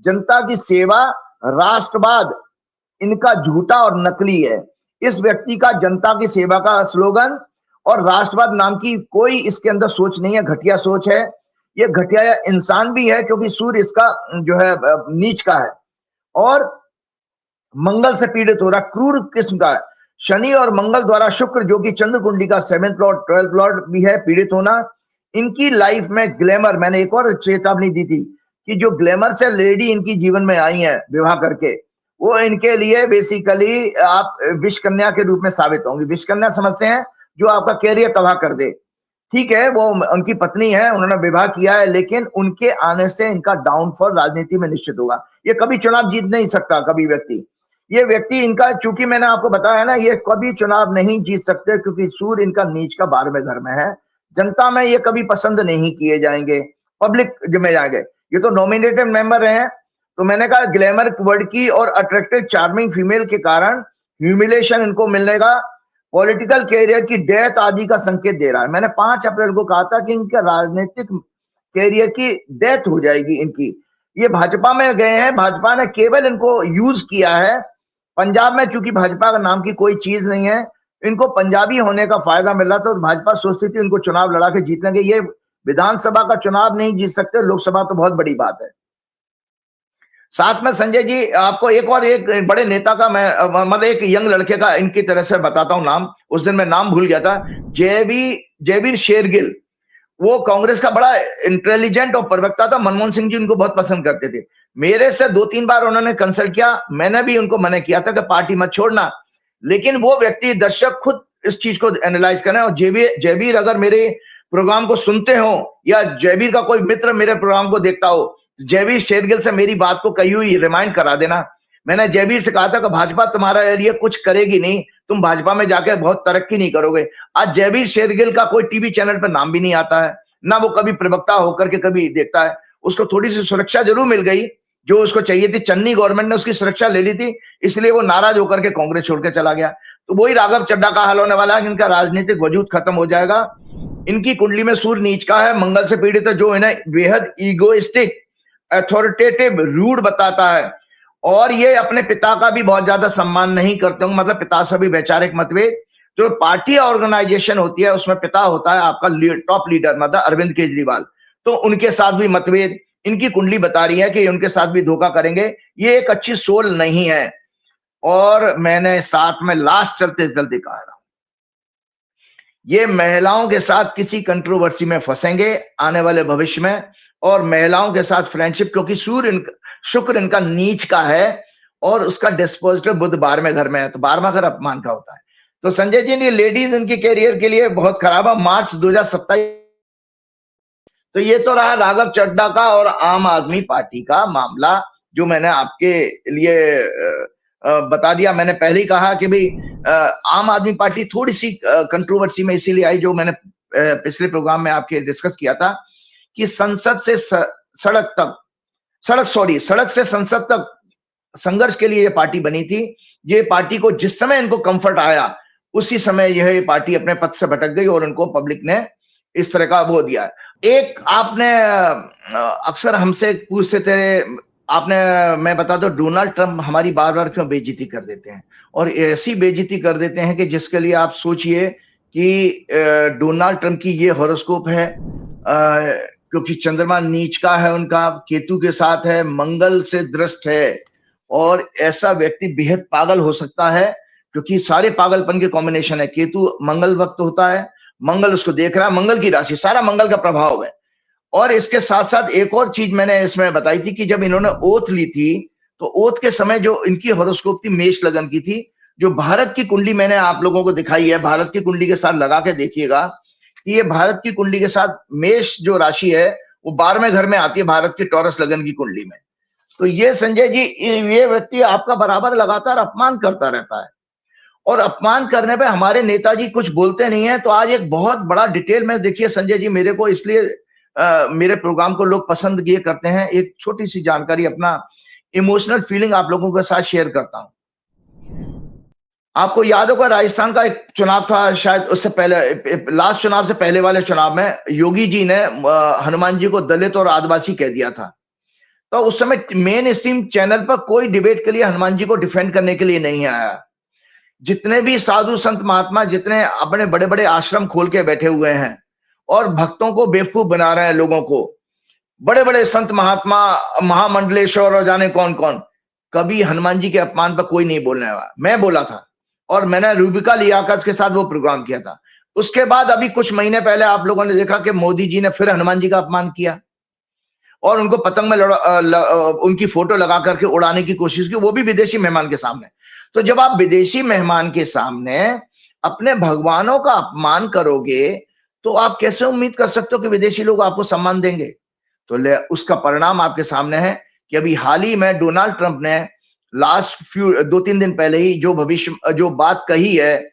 जनता की सेवा, राष्ट्रवाद इनका झूठा और नकली है। इस व्यक्ति का जनता की सेवा का स्लोगन और राष्ट्रवाद नाम की कोई इसके अंदर सोच नहीं है, घटिया सोच है। ये घटिया इंसान भी है क्योंकि सूर्य इसका जो है नीच का है और मंगल से पीड़ित हो रहा, क्रूर किस्म का है। शनि और मंगल द्वारा शुक्र जो कि चंद्र कुंडली का 7th लॉर्ड 12th लॉर्ड भी है, पीड़ित होना। इनकी लाइफ में ग्लैमर, मैंने एक और चेतावनी दी थी कि जो ग्लैमर से लेडी इनकी जीवन में आई है विवाह करके, वो इनके लिए बेसिकली आप विष कन्या के रूप में साबित होंगी। विष कन्या समझते हैं, जो आपका कैरियर तबाह कर दे। ठीक है, वो उनकी पत्नी है, उन्होंने विवाह किया है, लेकिन उनके आने से इनका डाउनफॉल राजनीति में निश्चित होगा। ये कभी चुनाव जीत नहीं सकता कभी व्यक्ति। ये व्यक्ति इनका, चूंकि मैंने आपको बताया ना, ये कभी चुनाव नहीं जीत सकते क्योंकि सूर्य इनका नीच का 12वें घर में है। जनता में ये कभी पसंद नहीं किए जाएंगे, पब्लिक में जाएंगे। ये तो नॉमिनेटेड मेंबर हैं। तो मैंने कहा ग्लैमर वर्ड की और अट्रैक्टिव चार्मिंग फीमेल के कारण ह्यूमिलेशन इनको मिलने का, पॉलिटिकल कैरियर की डेथ आदि का संकेत दे रहा है। मैंने 5 अप्रैल को कहा था कि इनके राजनीतिक कैरियर की डेथ हो जाएगी इनकी। ये भाजपा में गए हैं, भाजपा ने केवल इनको यूज किया है। पंजाब में चूंकि भाजपा का नाम की कोई चीज नहीं है, इनको पंजाबी होने का फायदा मिल रहा था और भाजपा सोचती थी इनको चुनाव लड़ा के जीत लेंगे। ये विधानसभा का चुनाव नहीं जीत सकते, लोकसभा तो बहुत बड़ी बात है। साथ में संजय जी आपको एक बड़े नेता का मैं मतलब एक यंग लड़के का इनकी तरह से बताता हूं नाम, उस दिन मैं नाम भूल गया था, जयवीर शेरगिल। वो कांग्रेस का बड़ा इंटेलिजेंट और प्रवक्ता था। मनमोहन सिंह जी उनको बहुत पसंद करते थे। मेरे से 2-3 बार उन्होंने कंसल्ट किया, मैंने भी उनको मना किया था कि पार्टी मत छोड़ना, लेकिन वो व्यक्ति, दर्शक खुद इस चीज को एनालाइज करें। और जयवीर अगर मेरे प्रोग्राम को सुनते हो या जयवीर का कोई मित्र मेरे प्रोग्राम को देखता हो, जयवीर शेरगिल से मेरी बात को कही हुई रिमाइंड करा देना। मैंने जयवीर से कहा था कि भाजपा तुम्हारे लिए कुछ करेगी नहीं, तुम भाजपा में जाकर बहुत तरक्की नहीं करोगे। आज जयवीर शेरगिल का कोई टीवी चैनल पर नाम भी नहीं आता है, ना वो कभी प्रवक्ता होकर के कभी देखता है। उसको थोड़ी सी सुरक्षा जरूर मिल गई जो उसको चाहिए थी, चन्नी गवर्नमेंट ने उसकी सुरक्षा ले ली थी, इसलिए वो नाराज होकर के कांग्रेस छोड़ के चला गया। तो वही राघव चड्ढा का हाल होने वाला है, इनका राजनीतिक वजूद खत्म हो जाएगा। इनकी कुंडली में सूर्य नीच का है, मंगल से पीड़ित है, जो इन्हें बेहद ईगोइस्टिक, अथॉरिटेटिव, रूड बताता है। और ये अपने पिता का भी बहुत ज्यादा सम्मान नहीं करते होंगे, मतलब पिता से भी वैचारिक मतभेद। जो पार्टी ऑर्गेनाइजेशन होती है उसमें पिता होता है आपका टॉप लीडर, मतलब अरविंद केजरीवाल, तो उनके साथ भी मतभेद। इनकी कुंडली बता रही है कि उनके साथ भी धोखा करेंगे। ये एक अच्छी सोल नहीं है। और मैंने साथ में लास्ट चलते चलते कहा रहा हूं, ये महिलाओं के साथ किसी कंट्रोवर्सी में फंसेंगे आने वाले भविष्य में, और महिलाओं के साथ फ्रेंडशिप, क्योंकि शुक्र इनका नीच का है और उसका डिस्पोजिटर बुध 12वें घर में है, तो 12वां घर अपमान का होता है। तो संजय जी ने लेडीज इनके कैरियर के लिए बहुत खराब है। मार्च 2027। तो ये तो रहा राघव चड्ढा का और आम आदमी पार्टी का मामला, जो मैंने आपके लिए बता दिया। मैंने पहले ही कहा कि भाई आम आदमी पार्टी थोड़ी सी कंट्रोवर्सी में इसीलिए आई, जो मैंने पिछले प्रोग्राम में आपके डिस्कस किया था कि संसद से सड़क से संसद तक संघर्ष के लिए ये पार्टी बनी थी। ये पार्टी को जिस समय इनको कंफर्ट आया उसी समय यह पार्टी अपने पथ से भटक गई और उनको पब्लिक ने इस तरह का वो दिया। एक आपने अक्सर हमसे पूछते थे, मैं बता दो, डोनाल्ड ट्रंप हमारी बार बार क्यों बेइज्जती कर देते हैं, और ऐसी बेइज्जती कर देते हैं कि जिसके लिए आप सोचिए कि डोनाल्ड ट्रंप की ये हॉरोस्कोप है, क्योंकि चंद्रमा नीच का है उनका, केतु के साथ है, मंगल से दृष्ट है, और ऐसा व्यक्ति बेहद पागल हो सकता है क्योंकि सारे पागलपन के कॉम्बिनेशन है। केतु मंगल वक्त होता है, मंगल उसको देख रहा है, मंगल की राशि, सारा मंगल का प्रभाव है। और इसके साथ साथ एक और चीज मैंने इसमें बताई थी कि जब इन्होंने ओथ ली थी तो ओथ के समय जो इनकी हॉरोस्कोप थी मेष लगन की थी। जो भारत की कुंडली मैंने आप लोगों को दिखाई है, भारत की कुंडली के साथ लगा के देखिएगा कि ये भारत की कुंडली के साथ मेष जो राशि है वो 12वें घर में आती है भारत की टॉरस लगन की कुंडली में। तो ये संजय जी, ये व्यक्ति आपका बराबर लगातार अपमान करता रहता है, और अपमान करने पे हमारे नेताजी कुछ बोलते नहीं है। तो आज एक बहुत बड़ा डिटेल में देखिए संजय जी, मेरे को इसलिए मेरे प्रोग्राम को लोग पसंद किए करते हैं, एक छोटी सी जानकारी, अपना इमोशनल फीलिंग आप लोगों के साथ शेयर करता हूं। आपको याद होगा राजस्थान का एक चुनाव था, शायद उससे पहले, लास्ट चुनाव से पहले वाले चुनाव में योगी जी ने हनुमान जी को दलित और आदिवासी कह दिया था। तो उस समय मेन स्ट्रीम चैनल पर कोई डिबेट के लिए हनुमान जी को डिफेंड करने के लिए नहीं आया। जितने भी साधु संत महात्मा, जितने अपने बड़े बड़े आश्रम खोल के बैठे हुए हैं और भक्तों को बेवकूफ बना रहे हैं, लोगों को, बड़े बड़े संत महात्मा, महामंडलेश्वर और जाने कौन कौन, कभी हनुमान जी के अपमान पर कोई नहीं बोलने वाला। मैं बोला था और मैंने रूबिका लियाकत के साथ वो प्रोग्राम किया था। उसके बाद अभी कुछ महीने पहले आप लोगों ने देखा कि मोदी जी ने फिर हनुमान जी का अपमान किया और उनको पतंग में उनकी फोटो लगा करके उड़ाने की कोशिश की, वो भी विदेशी मेहमान के सामने। तो जब आप विदेशी मेहमान के सामने अपने भगवानों का अपमान करोगे तो आप कैसे उम्मीद कर सकते हो कि विदेशी लोग आपको सम्मान देंगे? तो उसका परिणाम आपके सामने है कि अभी हाल ही में डोनाल्ड ट्रंप ने लास्ट 2-3 दिन पहले ही जो बात कही है,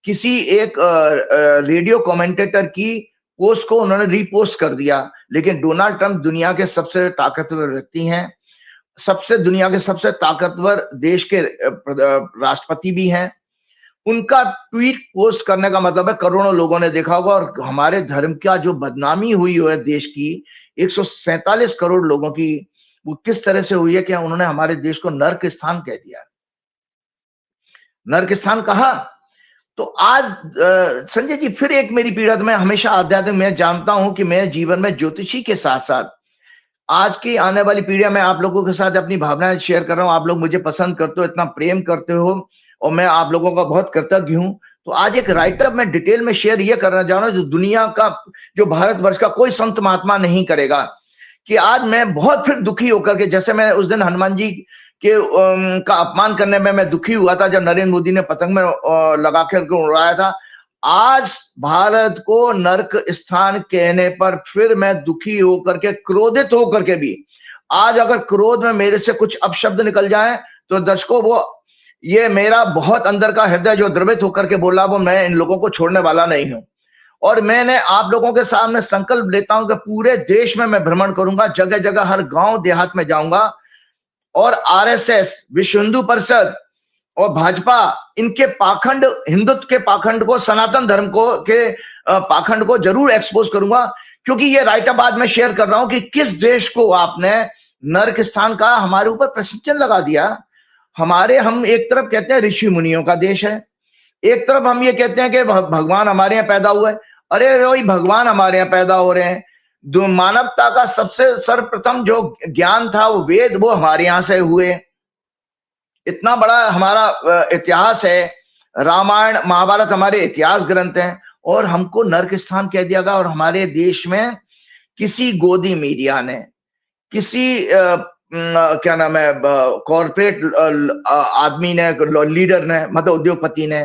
किसी एक रेडियो कमेंटेटर की पोस्ट को उन्होंने रीपोस्ट कर दिया। लेकिन डोनाल्ड ट्रंप दुनिया के सबसे ताकतवर व्यक्ति हैं, दुनिया के सबसे ताकतवर देश के राष्ट्रपति भी हैं। उनका ट्वीट पोस्ट करने का मतलब है करोड़ों लोगों ने देखा होगा। और हमारे धर्म का जो बदनामी हुई है देश की 147 करोड़ लोगों की, वो किस तरह से हुई है कि उन्होंने हमारे देश को नर्क स्थान कह दिया, नर्क स्थान कहा। तो आज संजय जी फिर एक मेरी पीड़ा, मैं हमेशा आध्यात्मिक, मैं जानता हूं कि मैं जीवन में ज्योतिषी के साथ साथ आज की आने वाली पीढ़ियां, मैं आप लोगों के साथ अपनी भावनाएं शेयर कर रहा हूं। आप लोग मुझे पसंद करते हो, इतना प्रेम करते हो और मैं आप लोगों का बहुत कृतज्ञ हूं। तो आज एक राइटअप मैं डिटेल में शेयर ये करना चाह रहा हूं जो दुनिया का, जो भारतवर्ष का कोई संत महात्मा नहीं करेगा। कि आज मैं बहुत फिर दुखी होकर के, जैसे मैं उस दिन हनुमान जी के का अपमान करने में मैं दुखी हुआ था जब नरेंद्र मोदी ने पतंग में लगा कर उड़ाया था, आज भारत को नर्क स्थान कहने पर फिर मैं दुखी होकर के, क्रोधित होकर के भी, आज अगर क्रोध में मेरे से कुछ अपशब्द निकल जाए तो दर्शकों, वो ये मेरा बहुत अंदर का हृदय जो द्रवित होकर के बोला, वो मैं इन लोगों को छोड़ने वाला नहीं हूं। और मैंने आप लोगों के सामने संकल्प लेता हूं कि पूरे देश में मैं भ्रमण करूंगा, जगह जगह हर गांव देहात में जाऊंगा और आरएसएस, विश्व हिंदू परिषद और भाजपा, इनके पाखंड, हिंदुत्व के पाखंड को, सनातन धर्म को के पाखंड को जरूर एक्सपोज करूंगा। क्योंकि ये राइटअप आज मैं शेयर कर रहा हूं कि किस देश को आपने नर्क स्थान का हमारे ऊपर प्रश्नचिन्ह लगा दिया। हम एक तरफ कहते हैं ऋषि मुनियों का देश है, एक तरफ हम ये कहते हैं कि भगवान हमारे यहाँ पैदा हुआ है। अरे वही भगवान हमारे यहाँ पैदा हो रहे हैं। मानवता का सबसे सर्वप्रथम जो ज्ञान था वो वेद, वो हमारे यहाँ से हुए। इतना बड़ा हमारा इतिहास है, रामायण महाभारत हमारे इतिहास ग्रंथ हैं, और हमको नर्क स्थान कह दिया गया। और हमारे देश में किसी गोदी मीडिया ने, किसी क्या नाम है, कॉर्पोरेट आदमी ने, लीडर ने, मतलब उद्योगपति ने,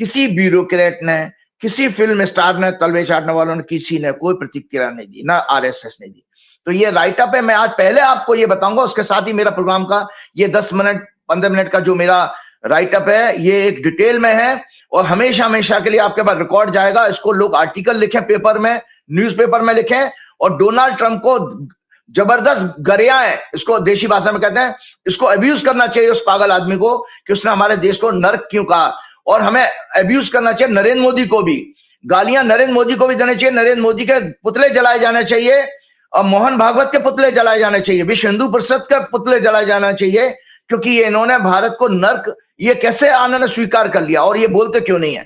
किसी ब्यूरोक्रेट ने, किसी फिल्म स्टार ने, तलवे चाटने वालों ने, किसी ने कोई प्रतिक्रिया नहीं दी, ना आरएसएस ने दी। तो ये राइट अप है। मैं आज पहले आपको ये बताऊंगा, उसके साथ ही मेरा प्रोग्राम का ये 10 मिनट 15 मिनट का जो मेरा राइट अप है, ये एक डिटेल में है और हमेशा हमेशा के लिए आपके पास रिकॉर्ड जाएगा। इसको लोग आर्टिकल लिखें पेपर में, न्यूज़पेपर में लिखें और डोनाल्ड ट्रंप को जबरदस्त गरियाएं, इसको देशी भाषा में कहते हैं, इसको अब्यूज करना चाहिए उस पागल आदमी को कि उसने हमारे देश को नर्क क्यों कहा। और हमें अब्यूज करना चाहिए नरेंद्र मोदी को भी, गालियां नरेंद्र मोदी को भी देनी चाहिए, नरेंद्र मोदी के पुतले जलाए जाने चाहिए और मोहन भागवत के पुतले जलाए जाने चाहिए, विश्व हिंदू परिषद के पुतले जलाए जाना चाहिए, क्योंकि ये इन्होंने भारत को नर्क, ये कैसे आनंद स्वीकार कर लिया और ये बोलते क्यों नहीं है।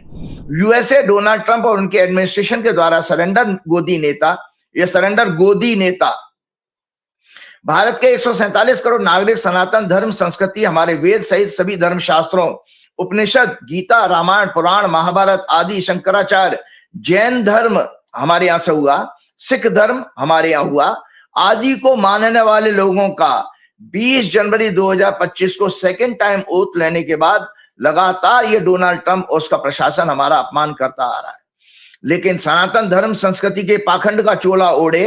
यूएसए, डोनाल्ड ट्रंप और उनके एडमिनिस्ट्रेशन के द्वारा सरेंडर गोदी नेता भारत के 147 करोड़ नागरिक सनातन धर्म संस्कृति, हमारे वेद सहित सभी धर्म शास्त्रों, उपनिषद, गीता, रामायण, पुराण, महाभारत आदि, शंकराचार्य, जैन धर्म हमारे यहां से हुआ, सिख धर्म हमारे यहां हुआ, आदि को मानने वाले लोगों का 20 जनवरी 2025 को सेकेंड टाइम ओथ लेने के बाद लगातार ये डोनाल्ड ट्रंप और उसका प्रशासन हमारा अपमान करता आ रहा है। लेकिन सनातन धर्म संस्कृति के पाखंड का चोला ओढ़े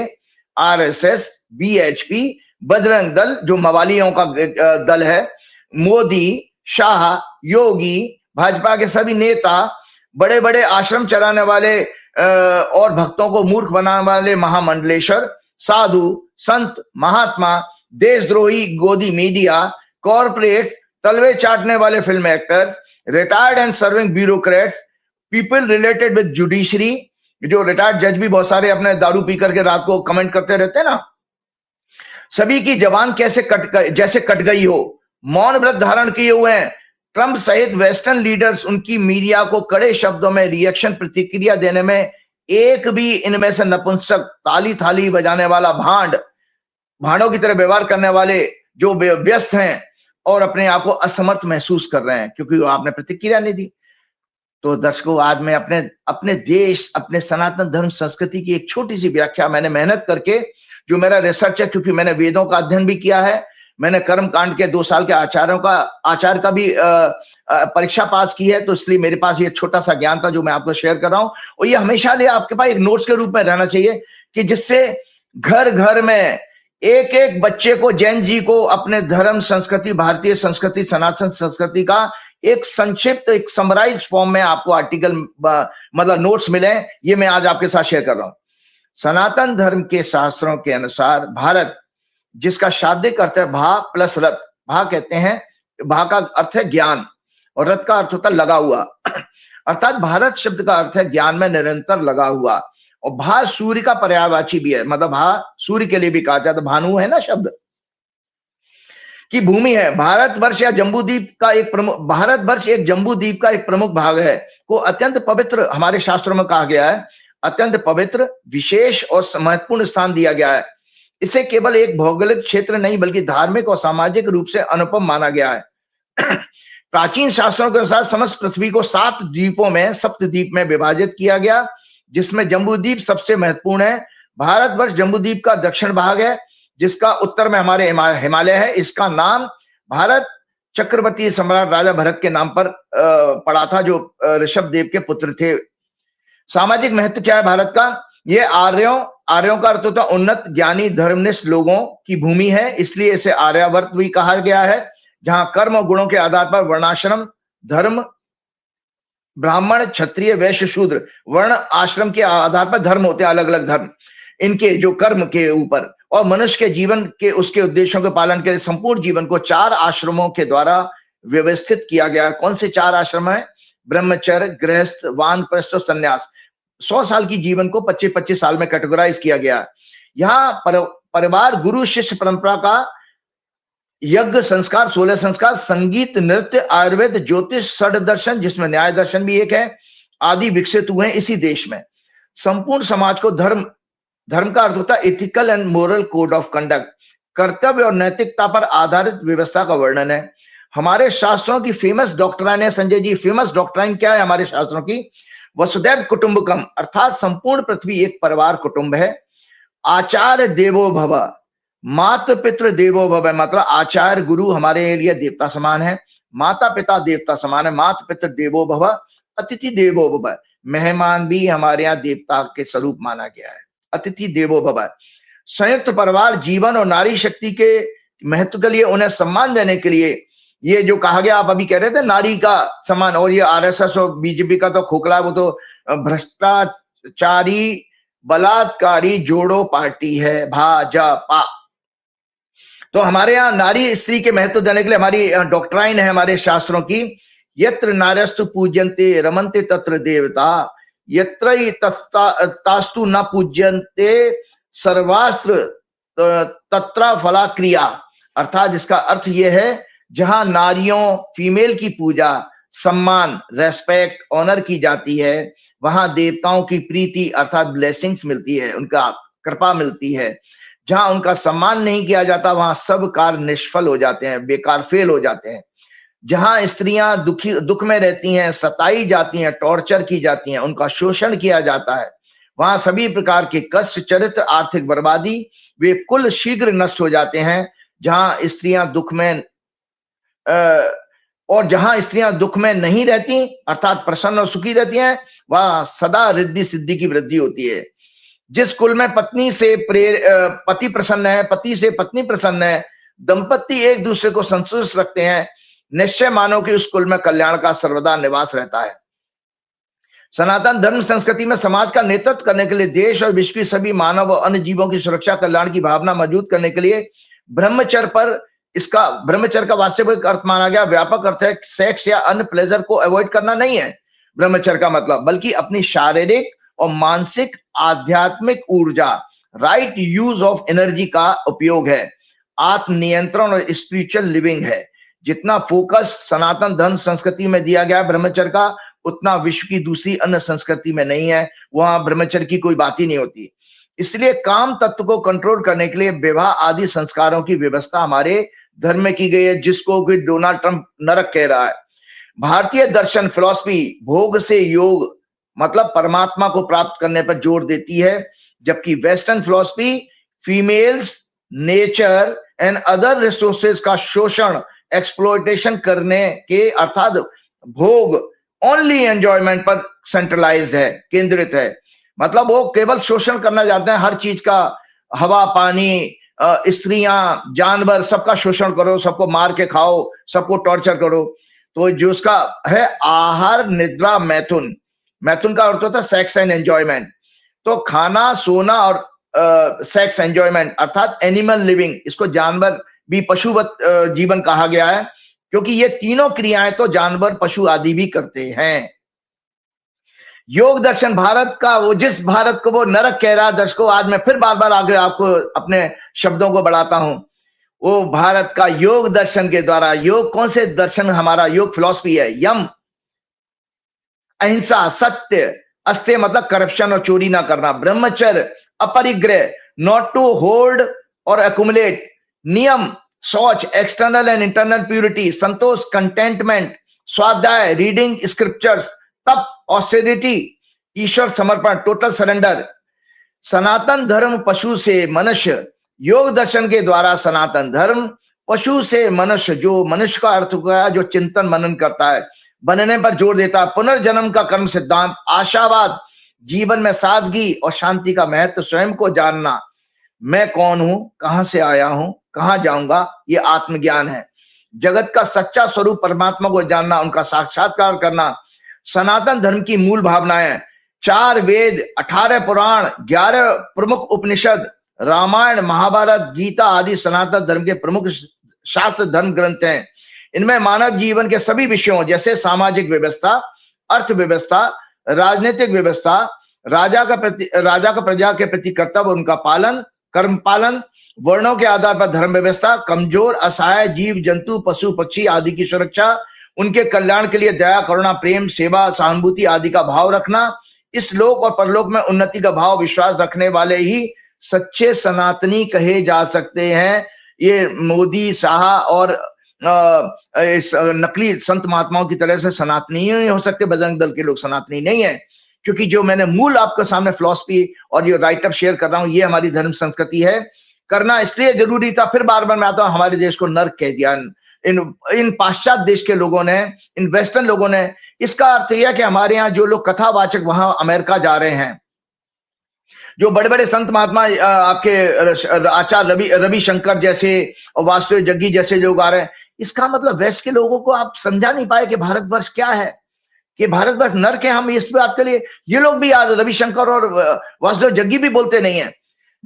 आरएसएस, बीएचपी, बजरंग दल जो मवालियों का दल है, मोदी, शाह, योगी, भाजपा के सभी नेता, बड़े बड़े आश्रम चलाने वाले और भक्तों को मूर्ख बनाने वाले महामंडलेश्वर, साधु, संत, महात्मा, देशद्रोही गोदी मीडिया, कॉर्पोरेट्स, तलवे चाटने वाले film actors, retired and serving bureaucrats, people related with judiciary, जो रिटायर्ड जज भी बहुत सारे अपने दारू पी करके रात को कमेंट करते रहते हैं ना, सभी की जबान जैसे कट गई हो, मौन व्रत धारण किए हुए हैं। ट्रंप सहित वेस्टर्न लीडर्स उनकी मीडिया को कड़े शब्दों में रिएक्शन प्रतिक्रिया देने में, एक भी इनमें से नपुंसक, ताली थाली बजाने वाला, भांडों की तरह व्यवहार करने वाले जो व्यस्त हैं और अपने आप को असमर्थ महसूस कर रहे हैं क्योंकि आपने प्रतिक्रिया नहीं दी। तो दर्शकों, आज मैं अपने देश, अपने सनातन धर्म संस्कृति की एक छोटी सी व्याख्या मैंने मेहनत करके, जो मेरा रिसर्च है, क्योंकि मैंने वेदों का अध्ययन भी किया है, मैंने कर्म कांड के 2 साल के आचार का भी परीक्षा पास की है, तो इसलिए मेरे पास ये छोटा सा ज्ञान था जो मैं आपको शेयर कर रहा हूं। और ये हमेशा लिए आपके पास एक नोट्स के रूप में रहना चाहिए कि जिससे घर घर में एक एक बच्चे को, जैन जी को अपने धर्म संस्कृति, भारतीय संस्कृति, सनातन संस्कृति का एक संक्षिप्त, एक समराइज फॉर्म में आपको आर्टिकल मतलब नोट्स मिले। ये मैं आज आपके साथ शेयर कर रहा हूं। सनातन धर्म के शास्त्रों के अनुसार भारत, जिसका शाब्दिक अर्थ है भा प्लस रथ, भा कहते हैं, भा का अर्थ है ज्ञान और रथ का अर्थ होता है लगा हुआ अर्थात भारत शब्द का अर्थ है ज्ञान में निरंतर लगा हुआ। और भा सूर्य का पर्यायवाची भी है, मतलब भा सूर्य के लिए भी कहा जाता है, भानु है ना शब्द की भूमि है। भारतवर्ष एक जम्बूद्वीप का एक प्रमुख भाग है, को अत्यंत पवित्र हमारे शास्त्रों में कहा गया है, अत्यंत पवित्र, विशेष और महत्वपूर्ण स्थान दिया गया है। इसे केवल एक भौगोलिक क्षेत्र नहीं बल्कि धार्मिक और सामाजिक रूप से अनुपम माना गया है। प्राचीन शास्त्रों के अनुसार समस्त पृथ्वी को 7 द्वीपों में, सप्तद्वीप में विभाजित किया गया, जिसमें जम्बूद्वीप सबसे महत्वपूर्ण है। भारतवर्ष जम्बूद्वीप का दक्षिण भाग है, जिसका उत्तर में हमारे हिमालय है। इसका नाम भारत चक्रवर्ती सम्राट राजा भरत के नाम पर पड़ा था, जो ऋषभ देव के पुत्र थे। सामाजिक महत्व क्या है भारत का? ये आर्यों का अर्थ होता है उन्नत, ज्ञानी, धर्मनिष्ठ लोगों की भूमि है, इसलिए इसे आर्यावर्त भी कहा गया है, जहां कर्म और गुणों के आधार पर वर्णाश्रम धर्म, ब्राह्मण, क्षत्रिय, वैश्य, शूद्र, वर्ण आश्रम के आधार पर धर्म होते हैं, अलग अलग धर्म, इनके जो कर्म के ऊपर, और मनुष्य के जीवन के उसके उद्देश्यों के पालन के लिए संपूर्ण जीवन को 4 आश्रमों के द्वारा व्यवस्थित किया गया। कौन से 4 आश्रम है? ब्रह्मचर्य, गृहस्थ, वानप्रस्थ और संन्यास। 100 साल की जीवन को 25-25 साल में कैटेगराइज किया गया। यहाँ परिवार, गुरु शिष्य परंपरा का यज्ञ संस्कार, 16 संस्कार, संगीत, नृत्य, आयुर्वेद, ज्योतिष, षड दर्शन, जिसमें न्याय दर्शन भी एक है, आदि विकसित हुए हैं इसी देश में। संपूर्ण समाज को धर्म का अर्थ होता है ethical and moral code of conduct, कर्तव्य और नैतिकता पर आधारित व्यवस्था का वर्णन है। हमारे शास्त्रों की फेमस डॉक्ट्राइन है, संजय जी, फेमस डॉक्ट्राइन क्या है हमारे शास्त्रों की? वसुदैव कुटुंबकम, अर्थात संपूर्ण पृथ्वी एक परिवार कुटुंब है। आचार्य देवो भव, मातृ पितृ देवो भव, मतलब आचार्य गुरु हमारे लिए देवता समान है, माता पिता देवता समान है, मातृ पितृ देवो भव, अतिथि देवो भव, मेहमान भी हमारे यहाँ देवता के स्वरूप माना गया है, अतिथि देवो भव। संयुक्त परिवार जीवन और नारी शक्ति के महत्व के लिए, उन्हें सम्मान देने के लिए ये जो कहा गया, आप अभी कह रहे थे नारी का सम्मान, और ये आरएसएस और बीजेपी का तो खोखला, वो तो भ्रष्टाचारी बलात्कारी जोड़ो पार्टी है भाजपा। तो हमारे यहाँ नारी स्त्री के महत्व देने के लिए हमारी डॉक्ट्राइन है हमारे शास्त्रों की, यत्र नार्यस्तु पूज्यन्ते रमन्ते तत्र देवता, यत्र तास्तु न पूज्यन्ते सर्वास्त्र तत्र फला क्रिया। अर्थात इसका अर्थ यह है, जहां नारियों फीमेल की पूजा, सम्मान, रेस्पेक्ट, ऑनर की जाती है, वहां देवताओं की प्रीति अर्थात ब्लेसिंग्स मिलती है, उनका कृपा मिलती है। जहां उनका सम्मान नहीं किया जाता, वहां सब कार्य निष्फल हो जाते हैं, बेकार फेल हो जाते हैं। जहां स्त्रियां दुख में रहती हैं, सताई जाती हैं, टॉर्चर की जाती हैं, उनका शोषण किया जाता है, वहां सभी प्रकार के कष्ट, चरित्र, आर्थिक बर्बादी, वे कुल शीघ्र नष्ट हो जाते हैं। जहां स्त्रियां दुख में और जहां स्त्रियां दुख में नहीं रहती अर्थात प्रसन्न और सुखी रहती हैं, वहां सदा रिद्धि सिद्धि की वृद्धि होती है। जिस कुल में पत्नी से पति प्रसन्न है, पति से पत्नी प्रसन्न है, दंपति एक दूसरे को संतुष्ट रखते हैं, निश्चय मानो कि उस कुल में कल्याण का सर्वदा निवास रहता है। सनातन धर्म संस्कृति में समाज का नेतृत्व करने के लिए, देश और विश्व की सभी मानव और अन्य जीवों की सुरक्षा कल्याण की भावना मजबूत करने के लिए ब्रह्मचर्य पर, इसका ब्रह्मचर्य का वास्तविक अर्थ माना गया, व्यापक अर्थ है सेक्स या अन्य प्लेजर को अवॉइड करना नहीं है ब्रह्मचर्य का मतलब, बल्कि अपनी शारीरिक और मानसिक आध्यात्मिक ऊर्जा, राइट यूज ऑफ एनर्जी का उपयोग है, आत्मनियंत्रण और स्पिरिचुअल लिविंग है। जितना फोकस सनातन धर्म संस्कृति में दिया गया है ब्रह्मचर्य का, उतना विश्व की दूसरी अन्य संस्कृति में नहीं है। वहां ब्रह्मचर्य की कोई बात ही नहीं होती। इसलिए काम तत्व को कंट्रोल करने के लिए विवाह आदि संस्कारों की व्यवस्था हमारे धर्म में की गई है, जिसको कि डोनाल्ड ट्रंप नरक कह रहा है। भारतीय दर्शन फिलॉसफी भोग से योग मतलब परमात्मा को प्राप्त करने पर जोर देती है, जबकि western philosophy females, nature and other resources का शोषण, एक्सप्लॉयटेशन करने के अर्थात भोग, ओनली एंजॉयमेंट पर सेंट्रलाइज्ड है, केंद्रित है। मतलब वो केवल शोषण करना चाहते हैं, हर चीज का, हवा, पानी, स्त्रियां, जानवर, सबका शोषण करो, सबको मार के खाओ, सबको टॉर्चर करो। तो जो उसका है आहार, निद्रा, मैथुन, मैथुन का अर्थ होता है सेक्स एंड एंजॉयमेंट। तो खाना, सोना और सेक्स एंजॉयमेंट अर्थात एनिमल लिविंग, इसको जानवर भी पशुवत जीवन कहा गया है, क्योंकि ये तीनों क्रियाएं तो जानवर, पशु आदि भी करते हैं। योग दर्शन भारत का, वो जिस भारत को वो नरक कह रहा है दर्शकों, आज मैं फिर बार बार आगे आपको अपने शब्दों को बढ़ाता हूं, वो भारत का योग दर्शन के द्वारा, योग कौन से दर्शन, हमारा योग फिलॉसफी है, यम, अहिंसा, सत्य, अस्त्य मतलब करप्शन और चोरी ना करना, ब्रह्मचर्य, अपरिग्रह, नॉट टू होल्ड और एक्युमुलेट, नियम, शौच, एक्सटर्नल एंड इंटरनल प्यूरिटी, संतोष, कंटेंटमेंट, स्वाध्याय, रीडिंग स्क्रिप्चर्स, तप, ऑस्टेरिटी, ईश्वर समर्पण, टोटल सरेंडर। सनातन धर्म पशु से मनुष्य, योग दर्शन के द्वारा सनातन धर्म पशु से मनुष्य, जो मनुष्य का अर्थ हुआ जो चिंतन मनन करता है, बनने पर जोर देता है, पुनर्जन्म का कर्म सिद्धांत, आशावाद, जीवन में सादगी और शांति का महत्व, स्वयं को जानना, मैं कौन हूं, कहां से आया हूं, कहां जाऊंगा, ये आत्मज्ञान है। जगत का सच्चा स्वरूप परमात्मा को जानना, उनका साक्षात्कार करना सनातन धर्म की मूल भावनाएं। 4 वेद, 18 पुराण, 11 प्रमुख उपनिषद, रामायण, महाभारत, गीता आदि सनातन धर्म के प्रमुख शास्त्र धर्म ग्रंथ हैं। इनमें मानव जीवन के सभी विषयों जैसे सामाजिक व्यवस्था, अर्थव्यवस्था, राजनीतिक व्यवस्था, राजा का प्रजा के प्रति कर्तव्य, उनका पालन, कर्म पालन, वर्णों के आधार पर धर्म व्यवस्था, कमजोर, असहाय जीव जंतु, पशु पक्षी आदि की सुरक्षा, उनके कल्याण के लिए दया, करुणा, प्रेम, सेवा, सहानुभूति आदि का भाव रखना, इस लोक और परलोक में उन्नति का भाव, विश्वास रखने वाले ही सच्चे सनातनी कहे जा सकते हैं। ये मोदी, शाह और इस नकली संत महात्माओं की तरह से सनातनी नहीं हो सकते। बजरंग दल के लोग सनातनी नहीं है, क्योंकि जो मैंने मूल आपके सामने फिलॉसफी और ये राइटअप शेयर कर रहा हूं, ये हमारी धर्म संस्कृति है करना इसलिए जरूरी था, फिर बार बार मैं आता हूं, हमारे देश को नर्क कह दिया इन पाश्चात्य देश के लोगों ने, इन वेस्टर्न लोगों ने। इसका अर्थ यह कि हमारे यहाँ जो लोग कथावाचक वहां अमेरिका जा रहे हैं, जो बड़े बड़े संत महात्मा आपके आचार्य रविशंकर जैसे और वासुदेव जग्गी जैसे लोग आ रहे हैं, इसका मतलब वेस्ट के लोगों को आप समझा नहीं पाए कि भारतवर्ष क्या है, कि भारतवर्ष नर्क है। हम इस बात के लिए, ये लोग भी आज रविशंकर और वासुदेव जग्गी भी बोलते नहीं है।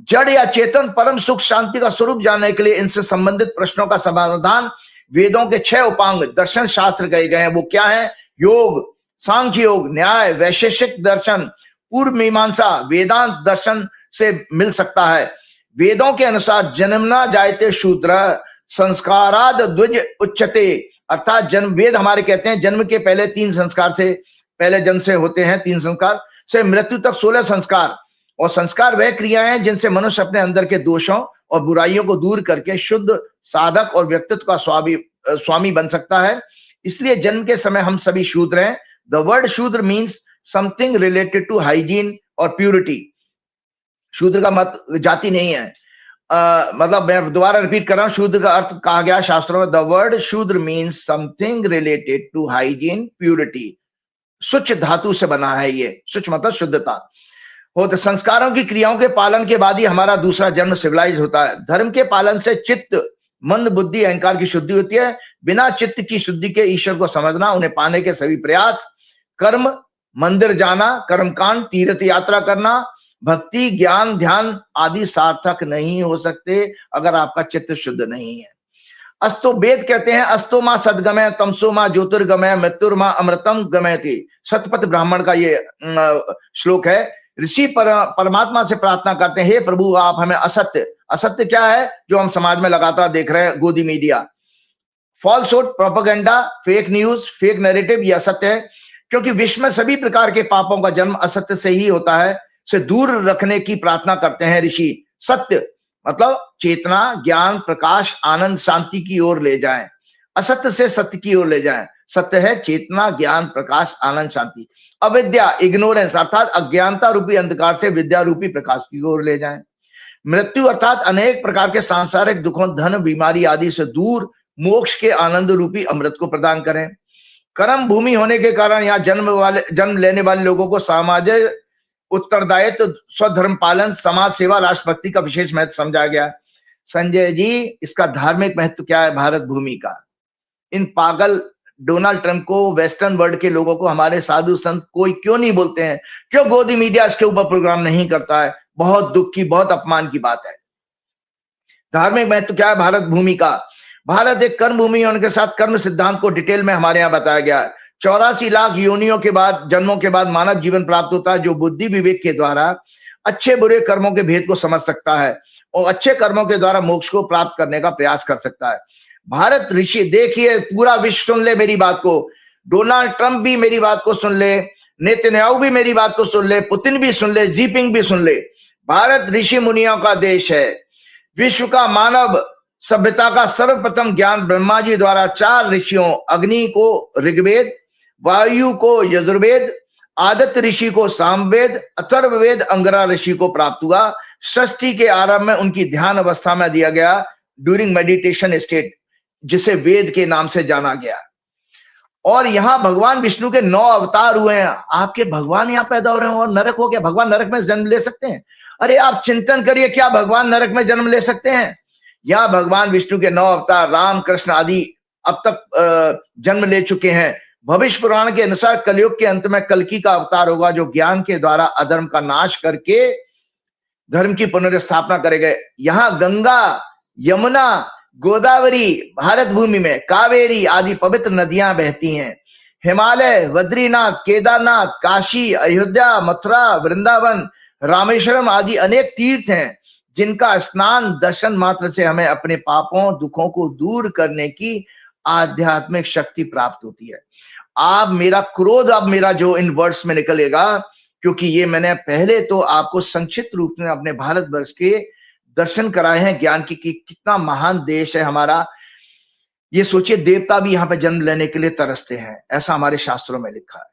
जड़ या चेतन परम सुख शांति का स्वरूप जानने के लिए इनसे संबंधित प्रश्नों का समाधान वेदों के 6 उपांग दर्शन शास्त्र कहे गए हैं। वो क्या है? योग, सांख्य योग, न्याय, वैशेषिक दर्शन, पूर्व मीमांसा, वेदांत दर्शन से मिल सकता है। वेदों के अनुसार जन्मना जायते शूद्र संस्काराद द्विज उच्चते, अर्थात जन्म, वेद हमारे कहते हैं जन्म के पहले 3 संस्कार से, पहले जन्म से होते हैं 3 संस्कार से मृत्यु तक 16 संस्कार। और संस्कार वह क्रियाएं हैं जिनसे मनुष्य अपने अंदर के दोषों और बुराइयों को दूर करके शुद्ध साधक और व्यक्तित्व का स्वामी बन सकता है। इसलिए जन्म के समय हम सभी शूद्र हैं। द वर्ड शूद्र means something related to hygiene और प्यूरिटी। शूद्र का मत जाति नहीं है। मतलब मैं दोबारा रिपीट कर रहा हूं, शूद्र का अर्थ कहा गया शास्त्रों में, द वर्ड शूद्र means something related to hygiene purity. शुच धातु से बना है ये, शुच मतलब शुद्धता। हो तो संस्कारों की क्रियाओं के पालन के बाद ही हमारा दूसरा जन्म सिविलाइज होता है। धर्म के पालन से चित्त, मन, बुद्धि, अहंकार की शुद्धि होती है। बिना चित्त की शुद्धि के ईश्वर को समझना, उन्हें पाने के सभी प्रयास, कर्म, मंदिर जाना, कर्मकांड, तीर्थ यात्रा करना, भक्ति, ज्ञान, ध्यान आदि सार्थक नहीं हो सकते अगर आपका चित्त शुद्ध नहीं है। अस्तो, वेद कहते हैं अस्तो मां सदगमय, तमसो मां ज्योतिर्गमय, मृत्युर्मां अमृतम गमयति। शतपथ ब्राह्मण का ये श्लोक है। ऋषि परमात्मा से प्रार्थना करते हैं, हे प्रभु आप हमें असत्य, असत्य क्या है जो हम समाज में लगातार देख रहे हैं, गोदी media, falsehood, propaganda, fake news, fake narrative, ये असत्य है। क्योंकि विश्व में सभी प्रकार के पापों का जन्म असत्य से ही होता है, से दूर रखने की प्रार्थना करते हैं ऋषि। सत्य मतलब चेतना, ज्ञान, प्रकाश, आनंद, शांति की ओर ले जाएं, असत्य से सत्य की ओर ले जाएं। सत्य है चेतना, ज्ञान, प्रकाश, आनंद, शांति। अविद्या, इग्नोरेंस अर्थात अज्ञानता रूपी अंधकार से विद्या रूपी प्रकाश की ओर ले जाएं। मृत्यु अर्थात अनेक प्रकार के सांसारिक दुखों, धन, बीमारी आदि से दूर मोक्ष के आनंद रूपी अमृत को प्रदान करें। कर्म भूमि होने के कारण यहाँ जन्म लेने वाले लोगों को सामाजिक उत्तरदायित्व, स्वधर्म पालन, समाज सेवा, राष्ट्रभक्ति का विशेष महत्व समझा गया। संजय जी, इसका धार्मिक महत्व क्या है भारत भूमि का? इन पागल डोनाल्ड ट्रंप को, वेस्टर्न वर्ल्ड के लोगों को हमारे साधु संत कोई क्यों नहीं बोलते हैं? क्यों गोदी मीडिया इसके ऊपर प्रोग्राम नहीं करता है? बहुत दुख की, बहुत अपमान की बात है। धार्मिक महत्व क्या है भारत भूमि का? भारत एक कर्म भूमि होने के साथ कर्म सिद्धांत को डिटेल में हमारे यहाँ बताया गया है। 84 लाख योनियों के बाद, जन्मों के बाद मानव जीवन प्राप्त होता है, जो बुद्धि विवेक के द्वारा अच्छे बुरे कर्मों के भेद को समझ सकता है और अच्छे कर्मों के द्वारा मोक्ष को प्राप्त करने का प्रयास कर सकता है। भारत ऋषि, देखिए पूरा विश्व सुन ले मेरी बात को, डोनाल्ड ट्रंप भी मेरी बात को सुन ले, नेतन्याहू भी मेरी बात को सुन ले, पुतिन भी सुन ले, जीपिंग भी सुन ले। भारत ऋषि मुनियों का देश है। विश्व का मानव सभ्यता का सर्वप्रथम ज्ञान ब्रह्मा जी द्वारा 4 ऋषियों, अग्नि को ऋग्वेद, वायु को यजुर्वेद, आदित्य ऋषि को सामवेद, अथर्ववेद अंगिरा ऋषि को प्राप्त हुआ। सृष्टि के आरंभ में उनकी ध्यान अवस्था में दिया गया, ड्यूरिंग मेडिटेशन स्टेट, जिसे वेद के नाम से जाना गया। और यहाँ भगवान विष्णु के 9 अवतार हुए हैं। आपके भगवान यहाँ पैदा हो रहे हैं और नरक हो गया? भगवान नरक में जन्म ले सकते हैं? अरे आप चिंतन करिए, क्या भगवान नरक में जन्म ले सकते हैं? यहाँ भगवान विष्णु के 9 अवतार, राम, कृष्ण आदि अब तक जन्म ले चुके हैं। भविष्य पुराण के अनुसार कलयुग के अंत में कल्कि का अवतार होगा, जो ज्ञान के द्वारा अधर्म का नाश करके धर्म की पुनर्स्थापना करेंगे। यहाँ गंगा, यमुना, गोदावरी, भारत भूमि में कावेरी आदि पवित्र नदियां बहती हैं। हिमालय, बद्रीनाथ, केदारनाथ, काशी, अयोध्या, मथुरा, वृंदावन, रामेश्वरम आदि अनेक तीर्थ हैं, जिनका स्नान, दर्शन मात्र से हमें अपने पापों, दुखों को दूर करने की आध्यात्मिक शक्ति प्राप्त होती है। आप मेरा क्रोध, अब मेरा जो इन वर्ड्स में निकलेगा, क्योंकि ये मैंने पहले तो आपको संक्षिप्त रूप में अपने भारतवर्ष के दर्शन कराए हैं, ज्ञान की कि कितना महान देश है हमारा। ये सोचिए, देवता भी यहाँ पे जन्म लेने के लिए तरसते हैं, ऐसा हमारे शास्त्रों में लिखा है।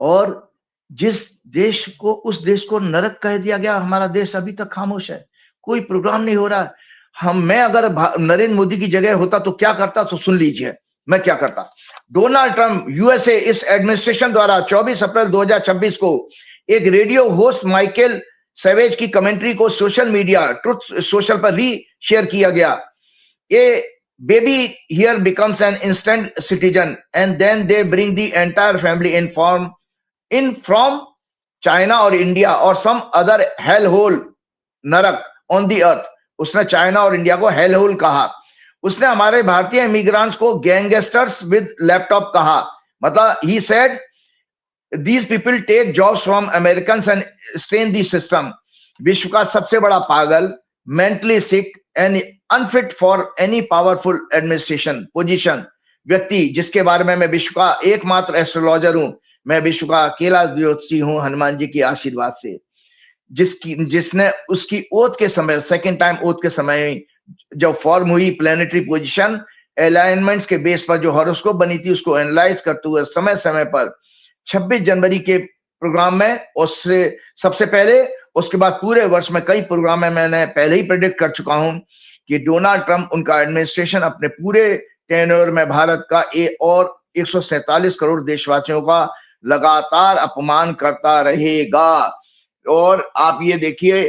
और जिस देश को, उस देश को नरक कह दिया गया, हमारा देश अभी तक खामोश है। कोई प्रोग्राम नहीं हो रहा। मैं अगर नरेंद्र मोदी की जगह होता तो क्या करता, तो सुन लीजिए मैं क्या करता। डोनाल्ड ट्रंप यूएसए इस एडमिनिस्ट्रेशन द्वारा 24 अप्रैल 2026 को एक रेडियो होस्ट माइकल सवेज की कमेंट्री को सोशल मीडिया ट्रुथ सोशल पर री शेयर किया गया। A baby here becomes an instant citizen and then they bring the entire family in from China or India or some other hellhole नरक on the earth। उसने China और India को hellhole कहा। उसने हमारे भारतीय इमिग्रेंट्स को गैंगस्टर्स विद लैपटॉप कहा। मतलब he said these people take jobs from Americans and strain the system। विश्व का सबसे बड़ा पागल, mentally sick and unfit for any powerful administration position व्यक्ति, जिसके बारे में मैं विश्व का एकमात्र एस्ट्रोलॉजर हूं, मैं विश्व का अकेला ज्योतिषी हूं हनुमान जी के आशीर्वाद से, जिसने उसकी ओथ के समय, सेकेंड टाइम ओथ के समय जब फॉर्म हुई प्लेनेटरी पोजीशन अलाइनमेंट्स के बेस पर जो हॉरोस्कोप बनी थी, उसको एनालाइज करते हुए समय समय पर 26 जनवरी के प्रोग्राम में, उससे सबसे पहले, उसके बाद पूरे वर्ष में कई प्रोग्राम में मैंने पहले ही प्रेडिक्ट कर चुका हूं कि डोनाल्ड ट्रंप, उनका एडमिनिस्ट्रेशन अपने पूरे टेन्योर में भारत का और 147 करोड़ देशवासियों का लगातार अपमान करता रहेगा। और आप ये देखिए,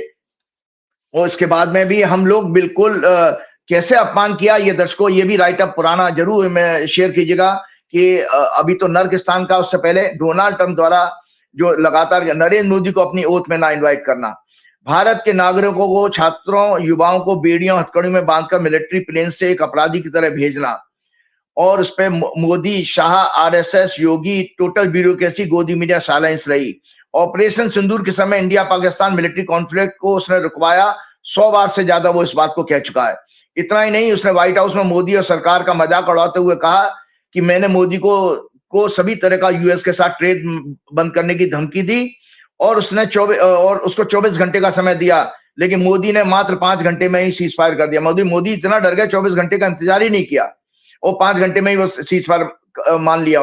और इसके बाद में भी हम लोग बिल्कुल कैसे अपमान किया, ये दर्शकों ये भी राइट अप पुराना जरूर में शेयर कीजिएगा कि अभी तो नर्किस्तान का, उससे पहले डोनाल्ड ट्रंप द्वारा जो लगातार नरेंद्र मोदी को अपनी ओथ में ना इनवाइट करना, भारत के नागरिकों को, छात्रों, युवाओं को बेड़ियों हथकड़ियों में बांधकर मिलिट्री प्लेन से एक अपराधी की तरह भेजना, और उस पे मोदी, शाह, आरएसएस, योगी, टोटल ब्यूरोक्रेसी, गोदी मीडिया साइलेंस रही। ऑपरेशन सिंदूर के समय इंडिया पाकिस्तान मिलिट्री कॉन्फ्लिक्ट को उसने रुकवाया, 100 बार से ज्यादा वो इस बात को कह चुका है। इतना ही नहीं, उसने व्हाइट हाउस में मोदी और सरकार का मजाक उड़ाते हुए कहा कि मैंने मोदी को सभी तरह का यूएस के साथ ट्रेड बंद करने की धमकी दी, और उसको 24 घंटे का समय दिया, लेकिन मोदी ने मात्र 5 घंटे में ही सीज फायर कर दिया। मोदी इतना डर गया, 24 घंटे का इंतजार ही नहीं किया, और 5 घंटे में ही वो सीज फायर मान लिया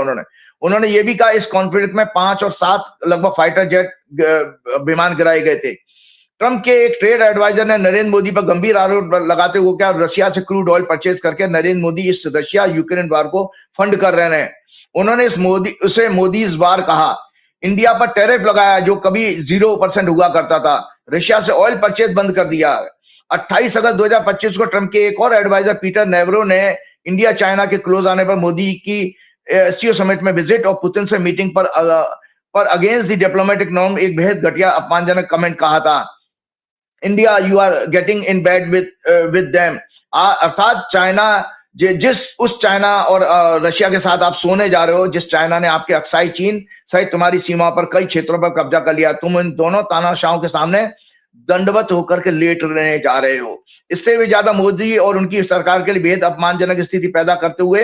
उन्होंने ये भी कहा इस कॉन्फ्लिक्ट में 5 और 7 लगभग फाइटर जेट विमान गिराए गए थे। ट्रंप के एक ट्रेड एडवाइजर ने नरेंद्र मोदी पर गंभीर आरोप लगाते हुए क्या रशिया से क्रूड ऑयल परचेज करके नरेंद्र मोदी इस रशिया यूक्रेन वार को फंड कर रहे हैं। उन्होंने उसे मोदी इस बार कहा, इंडिया पर टैरिफ लगाया जो कभी 0% हुआ करता था, रशिया से ऑयल परचेज बंद कर दिया। 28 अगस्त 2025 को ट्रंप के एक और एडवाइजर पीटर नेवरो ने इंडिया चाइना के क्लोज आने पर मोदी की एससीओ समिट में विजिट और पुतिन से मीटिंग पर अगेंस्ट द डिप्लोमेटिक नॉर्म एक बेहद घटिया अपमानजनक कमेंट कहा था। India you are getting in bed with them, अर्थात चाइना, उस चाइना और रशिया के साथ आप सोने जा रहे हो जिस चाइना ने आपके अक्साई चीन सहित तुम्हारी सीमा पर कई क्षेत्रों पर कब्जा कर लिया। तुम इन दोनों तानाशाहों के सामने दंडवत होकर के लेट रहने जा रहे हो। इससे भी ज्यादा मोदी और उनकी सरकार के लिए बेहद अपमानजनक स्थिति पैदा करते हुए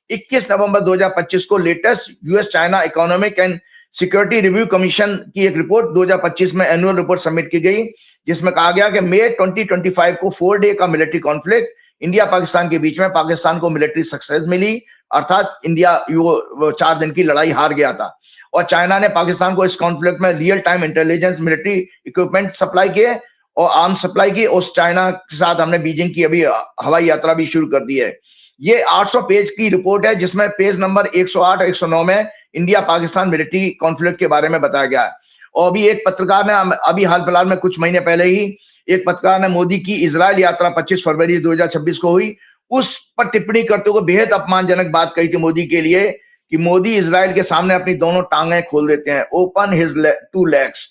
21 नवंबर 2025 को latest US China economic and security review commission की एक रिपोर्ट 2025 में एनुअल रिपोर्ट सबमिट की गई, जिसमें कहा गया कि मई 2025 को 4 डे का मिलिट्री कॉन्फ्लिक्ट इंडिया पाकिस्तान के बीच में पाकिस्तान को मिलिट्री सक्सेस मिली, अर्थात इंडिया 4 दिन की लड़ाई हार गया था, और चाइना ने पाकिस्तान को इस कॉन्फ्लिक्ट में real time intelligence military equipment supply किए और आर्म्स सप्लाई की। उस चाइना के साथ हमने बीजिंग की अभी हवाई यात्रा भी शुरू कर दी है। ये 800 पेज की रिपोर्ट है, जिसमें पेज नंबर 108 और 109 में इंडिया पाकिस्तान मिलिट्री कॉन्फ्लिक्ट के बारे में बताया गया है। और अभी एक पत्रकार ने, अभी हाल फिलहाल में कुछ महीने पहले ही एक पत्रकार ने मोदी की इजराइल यात्रा 25 फरवरी 2026 को हुई, उस पर टिप्पणी करते हुए बेहद अपमानजनक बात कही थी मोदी के लिए कि मोदी इजराइल के सामने अपनी दोनों टांगें खोल देते हैं, ओपन हिज 2 legs।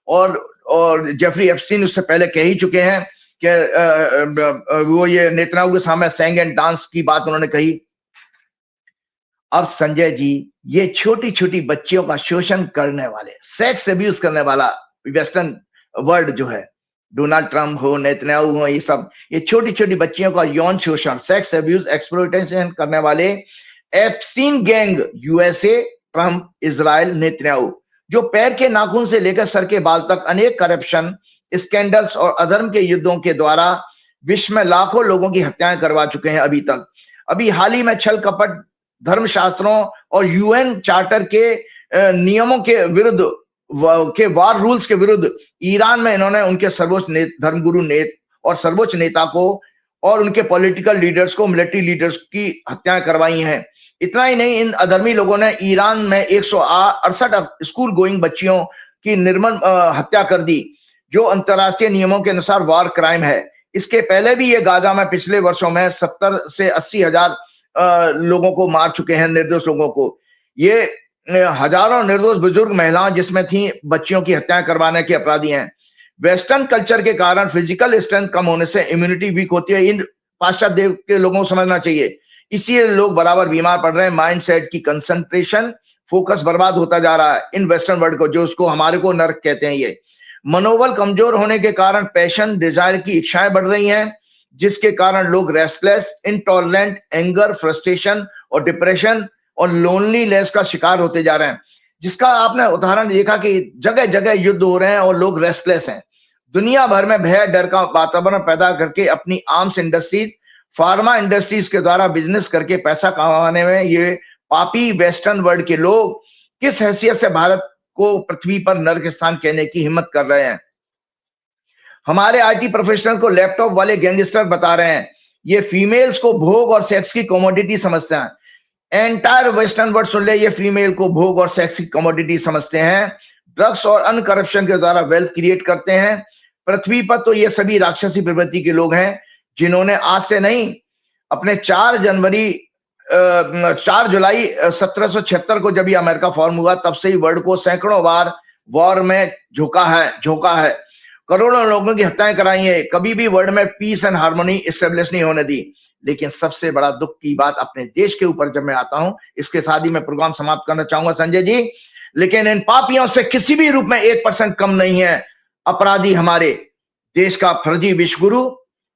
और जेफरी एप्स्टीन उससे पहले कह ही चुके हैं कि वो ये नेतन्याहू के सामने सैंग एंड डांस की बात उन्होंने कही। अब संजय जी, ये छोटी छोटी बच्चियों का शोषण करने वाले, सेक्स अब्यूज करने वाला वेस्टर्न वर्ल्ड जो है, डोनाल्ड ट्रंप हो, नेतन्याहू हो, ये सब ये छोटी छोटी बच्चियों का यौन शोषण, सेक्स अब्यूज, एक्सप्लॉयटेशन करने वाले Epstein gang, USA, Trump, Israel, Netanyahu, जो पैर के नाखून से लेकर सर के बाल तक अनेक करप्शन, स्कैंडल्स और अधर्म के युद्धों के द्वारा विश्व में लाखों लोगों की हत्याएं करवा चुके हैं अभी तक। अभी हाल ही में छल कपट, धर्मशास्त्रों और यूएन चार्टर के नियमों के विरुद्ध, के वार रूल्स के विरुद्ध ईरान में इन्होंने उनके सर्वोच्च धर्मगुरु और सर्वोच्च नेता को और उनके पॉलिटिकल लीडर्स को, मिलिट्री लीडर्स की हत्याएं करवाई हैं। इतना ही नहीं, इन अधर्मी लोगों ने ईरान में 168 स्कूल गोइंग बच्चियों की निर्मम हत्या कर दी, जो अंतरराष्ट्रीय नियमों के अनुसार वॉर क्राइम है। इसके पहले भी ये गाजा में पिछले वर्षों में 70 से 80 हजार लोगों को मार चुके हैं, निर्दोष लोगों को। ये हजारों निर्दोष बुजुर्ग महिलाओं जिसमें थी बच्चियों की हत्याएं करवाने के अपराधी हैं। वेस्टर्न कल्चर के कारण फिजिकल स्ट्रेंथ कम होने से इम्यूनिटी वीक होती है। इन पाश्चात्य देव के लोगों को समझना चाहिए, इसीलिए लोग बराबर बीमार पड़ रहे हैं। माइंडसेट की कंसंट्रेशन, फोकस बर्बाद होता जा रहा है इन वेस्टर्न वर्ल्ड को, जो उसको हमारे को नर्क कहते हैं। ये मनोबल कमजोर होने के कारण पैशन, डिजायर की इच्छाएं बढ़ रही हैं, जिसके कारण लोग रेस्टलेस, इंटॉलरेंट, एंगर, फ्रस्ट्रेशन और डिप्रेशन और लोनलीनेस का शिकार होते जा रहे हैं। जिसका आपने उदाहरण देखा कि जगह जगह युद्ध हो रहे हैं और लोग रेस्टलेस हैं। दुनिया भर में भय, डर का वातावरण पैदा करके अपनी आर्म्स इंडस्ट्रीज, फार्मा इंडस्ट्रीज के द्वारा बिजनेस करके पैसा कमाने में ये पापी वेस्टर्न वर्ल्ड के लोग किस हैसियत से भारत को पृथ्वी पर नर्क स्थान कहने की हिम्मत कर रहे हैं। हमारे आईटी प्रोफेशनल को लैपटॉप वाले गैंगस्टर बता रहे हैं, ये फीमेल्स को भोग और सेक्स की कमोडिटी समझते हैं। एंटायर वेस्टर्न वर्ल्ड सुन ले, ये फीमेल को भोग और सेक्स की कमोडिटी समझते हैं। ड्रग्स और अन्य करप्शन के द्वारा वेल्थ क्रिएट करते हैं। पृथ्वी पर तो ये सभी राक्षसी प्रवृत्ति के लोग हैं, जिन्होंने आज से नहीं, अपने 4 जुलाई 1776 को जब ये अमेरिका फॉर्म हुआ, तब से ही वर्ल्ड को सैकड़ों बार वॉर में झोंका है। करोड़ों लोगों की हत्याएं कराई है। कभी भी वर्ल्ड में पीस एंड हार्मनी एस्टेब्लिश नहीं होने दी। लेकिन सबसे बड़ा दुख की बात अपने देश के ऊपर जब मैं आता हूं, इसके साथ ही मैं प्रोग्राम समाप्त करना चाहूंगा संजय जी, लेकिन इन पापियों से किसी भी रूप में 1% कम नहीं है अपराधी हमारे देश का फर्जी विश्वगुरु,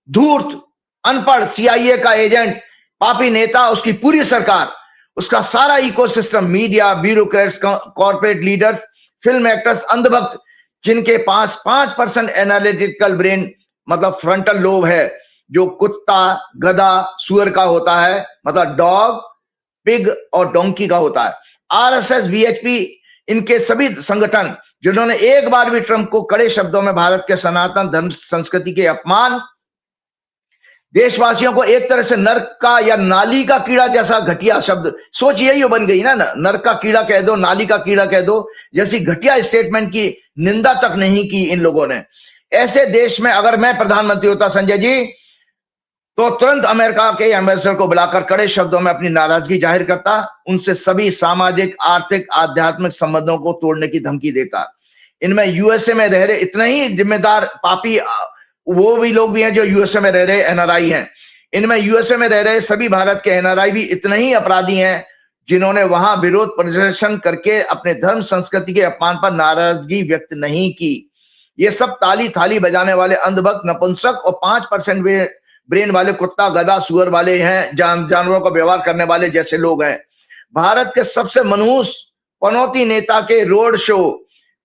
धूर्त, अनपढ़, CIA का एजेंट, पापी नेता, उसकी पूरी सरकार, उसका सारा ecosystem, media, bureaucrats, corporate leaders, film actors, अंधभक्त, जिनके पास 5% एनालिटिकल ब्रेन मतलब फ्रंटल लोब है, जो कुत्ता, गधा, सुअर का होता है, मतलब डॉग, पिग और डोंकी का होता है। RSS, VHP, इनके सभी संगठन जिन्होंने एक बार भी ट्रंप को कड़े शब्दों में भारत के सनातन धर्म संस्कृति के अपमान, देशवासियों को एक तरह से नर्क का या नाली का कीड़ा जैसा घटिया शब्द, सोच यही बन गई ना, नर्क का कीड़ा कह दो, नाली का कीड़ा कह दो, जैसी घटिया स्टेटमेंट की निंदा तक नहीं की इन लोगों ने। ऐसे देश में अगर मैं प्रधानमंत्री होता संजय जी, तो तुरंत अमेरिका के एम्बेसडर को बुलाकर कड़े शब्दों में अपनी नाराजगी जाहिर करता, उनसे सभी सामाजिक, आर्थिक, आध्यात्मिक संबंधों को तोड़ने की धमकी देता। इनमें यूएसए में रह रहे इतने ही जिम्मेदार पापी वो भी लोग भी हैं जो यूएसए में रह रहे NRI हैं। इनमें यूएसए में रह रहे सभी भारत के NRI भी इतने ही अपराधी हैं, जिन्होंने वहां विरोध प्रदर्शन करके अपने धर्म संस्कृति के अपमान पर नाराजगी व्यक्त नहीं की। ये सब ताली थाली बजाने वाले अंधभक्त, नपुंसक और 5% ब्रेन वाले कुत्ता, गधा, सुअर वाले हैं, जानवरों का व्यवहार करने वाले जैसे लोग हैं। भारत के सबसे मनहूस पनौती नेता के रोड शो,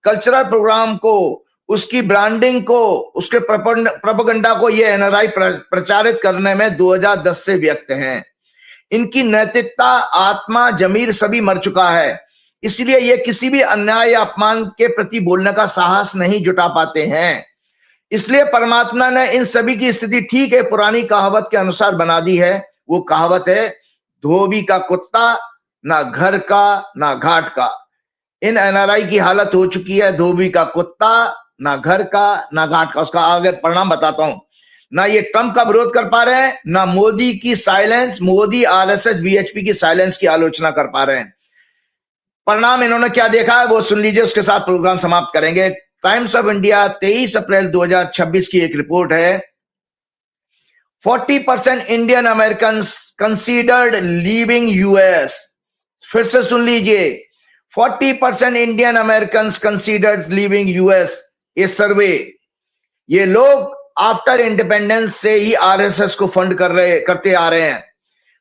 कल्चरल प्रोग्राम को, उसकी ब्रांडिंग को, उसके प्रोपेगेंडा को ये NRI प्रचारित करने में 2010 से व्यक्त हैं। इनकी नैतिकता, आत्मा, जमीर सभी मर चुका है, इसलिए ये किसी भी अन्याय या अपमान के प्रति बोलने का साहस नहीं जुटा पाते हैं। इसलिए परमात्मा ने इन सभी की स्थिति ठीक है पुरानी कहावत के अनुसार बना दी है। वो कहावत है, धोबी का कुत्ता, ना घर का ना घाट का। इन NRI की हालत हो चुकी है, धोबी का कुत्ता, ना घर का ना घाट का। उसका आगे परिणाम बताता हूं। ना ये ट्रंप का विरोध कर पा रहे हैं, ना मोदी की साइलेंस, मोदी, RSS, VHP की साइलेंस की आलोचना कर पा रहे हैं। परिणाम इन्होंने क्या देखा है वो सुन लीजिए, उसके साथ प्रोग्राम समाप्त करेंगे। टाइम्स ऑफ इंडिया 23 अप्रैल 2026 की एक रिपोर्ट है, 40% Indian American considered leaving US। फिर से सुन लीजिए, 40% Indian American considered leaving US। ये सर्वे, ये लोग आफ्टर इंडिपेंडेंस से ही RSS को फंड करते आ रहे हैं।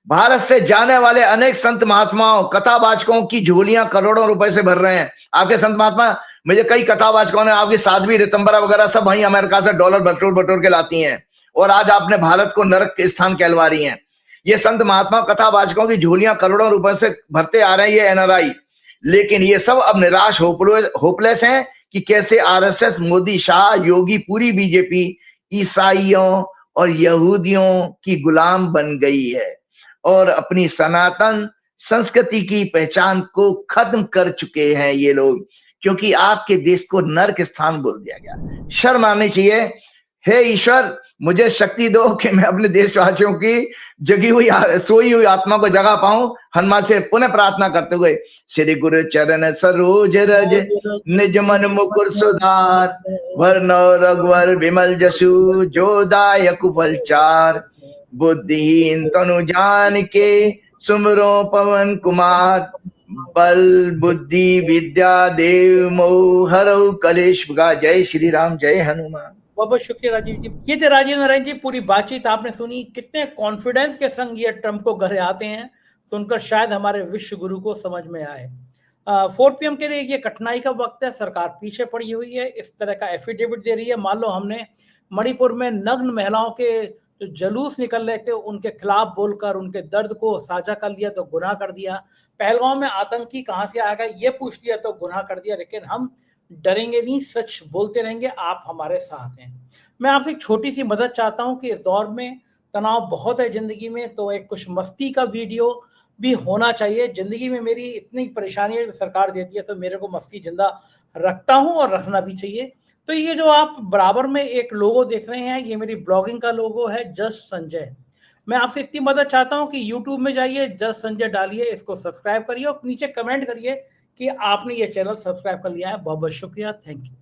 भारत से जाने वाले अनेक संत महात्माओं, कथावाचकों की झोलियां करोड़ों रुपए से भर रहे हैं। आपके संत महात्मा, मुझे कई कथावाचकों ने, आपकी साध्वी ऋतंबरा वगैरह सब वहीं अमेरिका से डॉलर बटोर के लाती हैं, और आज आपने भारत को नरक के स्थान कहलवा रही हैं। ये संत महात्मा, कथावाचकों की झोलियां करोड़ों रुपए से भरते आ रहे हैं ये NRI। लेकिन ये सब अब निराश, होपलेस हैं कि कैसे RSS, मोदी, शाह, योगी, पूरी BJP ईसाइयों और यहूदियों की गुलाम बन गई है और अपनी सनातन संस्कृति की पहचान को खत्म कर चुके हैं ये लोग, क्योंकि आपके देश को नर्क स्थान बोल दिया गया। शर्म आनी चाहिए। हे ईश्वर, मुझे शक्ति दो कि मैं अपने देशवासियों की जगी हुई सोई हुई आत्मा को जगा पाऊं। हनुमान से पुनः प्रार्थना करते हुए, श्री गुरु चरण सरोज रज निज मन मुकुर सुधार, वरनौ रघुवर विमल जसु जो दायक फलचार, बुद्धिहीन तनु जान के सुमरो पवन कुमार, बल बुद्धि विद्या देव मोह हरौ कलेश विकार। जय श्री राम, जय हनुमान। बहुत बहुत शुक्रिया राजीव जी। ये थे राजीव नारायण जी। पूरी बातचीत आपने सुनी। कितने कॉन्फिडेंस के संग ये ट्रंप को घर आते हैं, सुनकर शायद हमारे विश्व गुरु को समझ में आए। 4 PM के लिए ये कठिनाई का वक्त है। सरकार पीछे पड़ी हुई है, इस तरह का एफिडेविट दे रही है। मान लो हमने मणिपुर में नग्न महिलाओं के जो जुलूस निकल रहे थे उनके खिलाफ बोलकर उनके दर्द को साझा कर लिया तो गुनाह कर दिया। पहलगांव में आतंकी कहां से आ गए ये पूछ लिया तो गुनाह कर दिया। लेकिन हम डरेंगे नहीं, सच बोलते रहेंगे। आप हमारे साथ हैं। मैं आपसे एक छोटी सी मदद चाहता हूं कि इस दौर में तनाव बहुत है जिंदगी में, तो एक कुछ मस्ती का वीडियो भी होना चाहिए। जिंदगी में मेरी इतनी परेशानियां सरकार देती है तो मेरे को मस्ती जिंदा रखता हूं और रखना भी चाहिए। तो ये जो आप बराबर में एक लोगो देख रहे हैं, ये मेरी ब्लॉगिंग का लोगो है, जस्ट संजय। मैं आपसे इतनी मदद चाहता हूं कि YouTube में जाइए, जस्ट संजय डालिए, इसको सब्सक्राइब करिए और नीचे कमेंट करिए कि आपने ये चैनल सब्सक्राइब कर लिया है। बहुत बहुत शुक्रिया, थैंक यू।